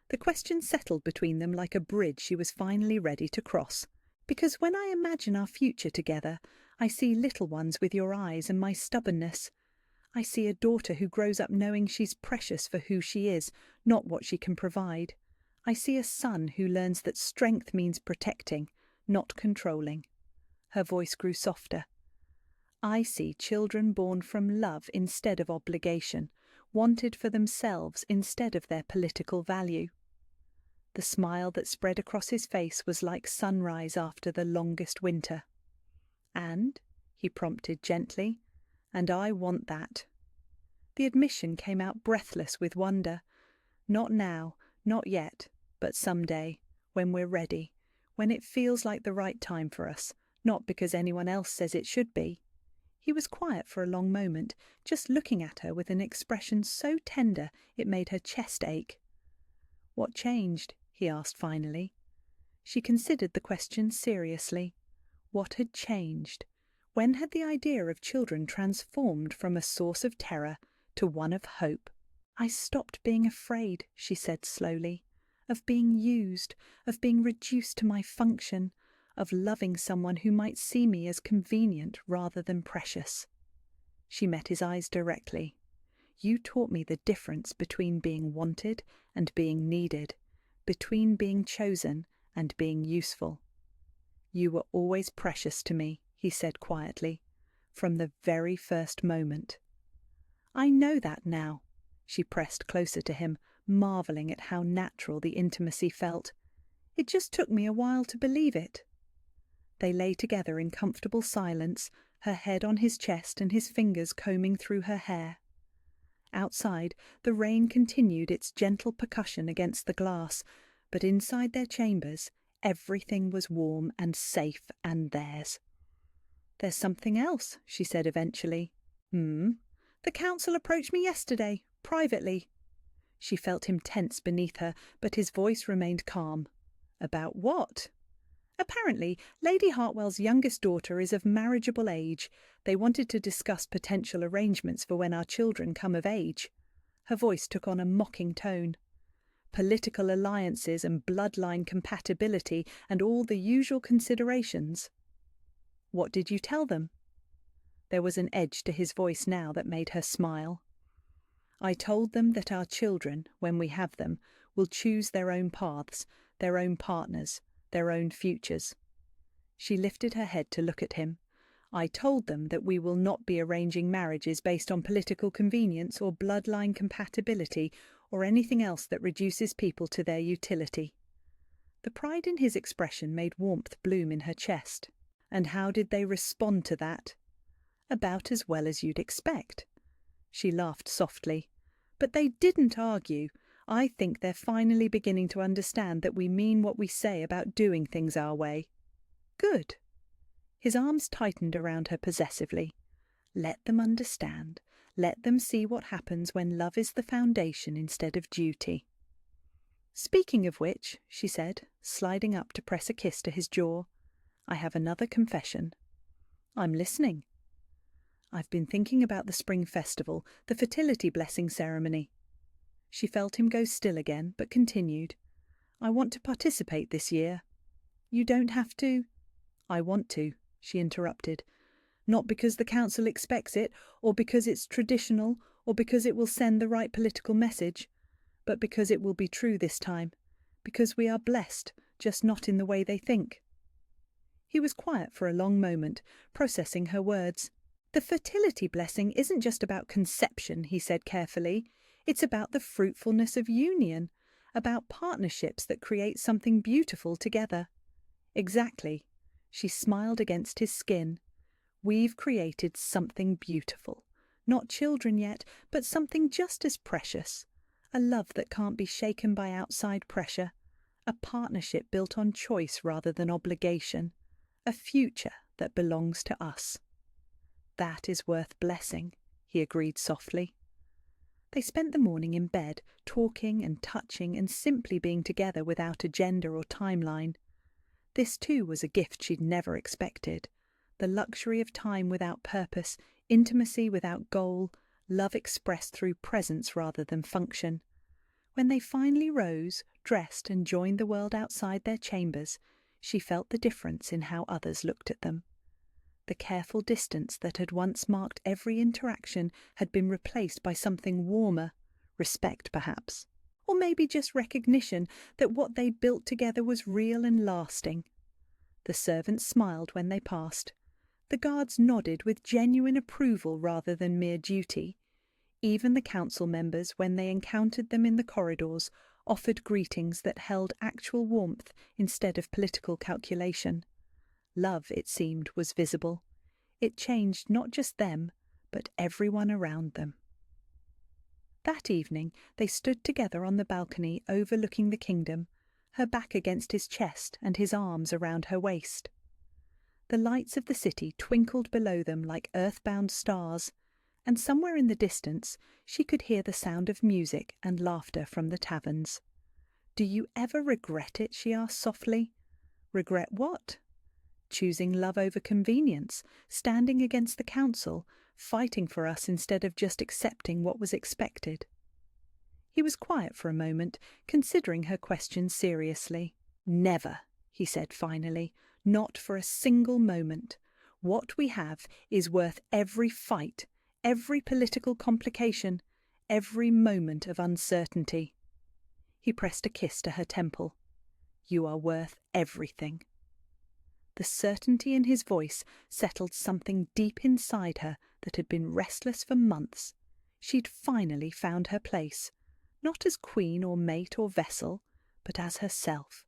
The question settled between them like a bridge she was finally ready to cross. "Because when I imagine our future together, I see little ones with your eyes and my stubbornness. I see a daughter who grows up knowing she's precious for who she is, not what she can provide. I see a son who learns that strength means protecting, not controlling." Her voice grew softer. "I see children born from love instead of obligation, wanted for themselves instead of their political value." The smile that spread across his face was like sunrise after the longest winter. "And?" he prompted gently. "And I want that." The admission came out breathless with wonder. "Not now, not yet, but someday, when we're ready, when it feels like the right time for us, not because anyone else says it should be." He was quiet for a long moment, just looking at her with an expression so tender it made her chest ache. "What changed?" he asked finally. She considered the question seriously. What had changed? When had the idea of children transformed from a source of terror to one of hope? "I stopped being afraid," she said slowly, "of being used, of being reduced to my function, of loving someone who might see me as convenient rather than precious." She met his eyes directly. "You taught me the difference between being wanted and being needed, between being chosen and being useful." "You were always precious to me," he said quietly, "from the very first moment." "I know that now." She pressed closer to him, marveling at how natural the intimacy felt. "It just took me a while to believe it." They lay together in comfortable silence, her head on his chest and his fingers combing through her hair. Outside, the rain continued its gentle percussion against the glass, but inside their chambers, everything was warm and safe and theirs. "There's something else," she said eventually. "The council approached me yesterday, privately." She felt him tense beneath her, but his voice remained calm. "About what?" "Apparently, Lady Hartwell's youngest daughter is of marriageable age. They wanted to discuss potential arrangements for when our children come of age." Her voice took on a mocking tone. "Political alliances and bloodline compatibility and all the usual considerations." "What did you tell them?" There was an edge to his voice now that made her smile. "I told them that our children, when we have them, will choose their own paths, their own partners, their own futures." She lifted her head to look at him. "I told them that we will not be arranging marriages based on political convenience or bloodline compatibility or anything else that reduces people to their utility." The pride in his expression made warmth bloom in her chest. "And how did they respond to that?" "About as well as you'd expect." She laughed softly. "But they didn't argue. I think they're finally beginning to understand that we mean what we say about doing things our way." "Good." His arms tightened around her possessively. "Let them understand. Let them see what happens when love is the foundation instead of duty." "Speaking of which," she said, sliding up to press a kiss to his jaw, "I have another confession." "I'm listening." "I've been thinking about the spring festival, the fertility blessing ceremony." She felt him go still again, but continued. "I want to participate this year." "You don't have to." "I want to," she interrupted. "Not because the council expects it, or because it's traditional, or because it will send the right political message, but because it will be true this time, because we are blessed, just not in the way they think." He was quiet for a long moment, processing her words. "The fertility blessing isn't just about conception," he said carefully. "It's about the fruitfulness of union, about partnerships that create something beautiful together." "Exactly." She smiled against his skin. "We've created something beautiful. Not children yet, but something just as precious. A love that can't be shaken by outside pressure. A partnership built on choice rather than obligation. A future that belongs to us." "That is worth blessing," he agreed softly. They spent the morning in bed, talking and touching and simply being together without agenda or timeline. This too was a gift she'd never expected. The luxury of time without purpose, intimacy without goal, love expressed through presence rather than function. When they finally rose, dressed and joined the world outside their chambers, she felt the difference in how others looked at them. The careful distance that had once marked every interaction had been replaced by something warmer, respect perhaps, or maybe just recognition that what they'd built together was real and lasting. The servants smiled when they passed. The guards nodded with genuine approval rather than mere duty. Even the council members, when they encountered them in the corridors, offered greetings that held actual warmth instead of political calculation. Love, it seemed, was visible. It changed not just them, but everyone around them. That evening they stood together on the balcony overlooking the kingdom, her back against his chest and his arms around her waist. The lights of the city twinkled below them like earthbound stars, and somewhere in the distance she could hear the sound of music and laughter from the taverns. "Do you ever regret it?" she asked softly. "Regret what?" "Choosing love over convenience, standing against the council, fighting for us instead of just accepting what was expected." He was quiet for a moment, considering her question seriously. "Never," he said finally, "not for a single moment. What we have is worth every fight, every political complication, every moment of uncertainty." He pressed a kiss to her temple. "You are worth everything." The certainty in his voice settled something deep inside her that had been restless for months. She'd finally found her place, not as queen or mate or vessel, but as herself,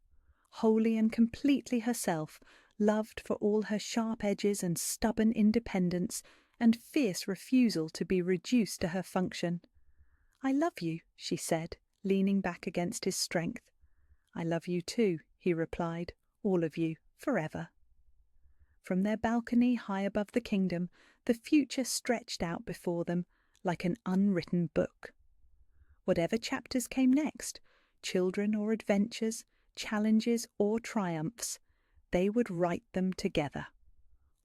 wholly and completely herself, loved for all her sharp edges and stubborn independence and fierce refusal to be reduced to her function. "I love you," she said, leaning back against his strength. "I love you too," he replied, "all of you, forever." From their balcony high above the kingdom, the future stretched out before them like an unwritten book. Whatever chapters came next, children or adventures, challenges or triumphs, they would write them together,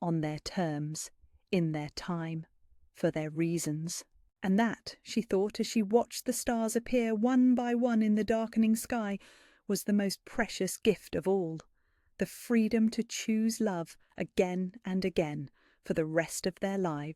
on their terms, in their time, for their reasons. And that, she thought as she watched the stars appear one by one in the darkening sky, was the most precious gift of all, the freedom to choose love again and again for the rest of their lives.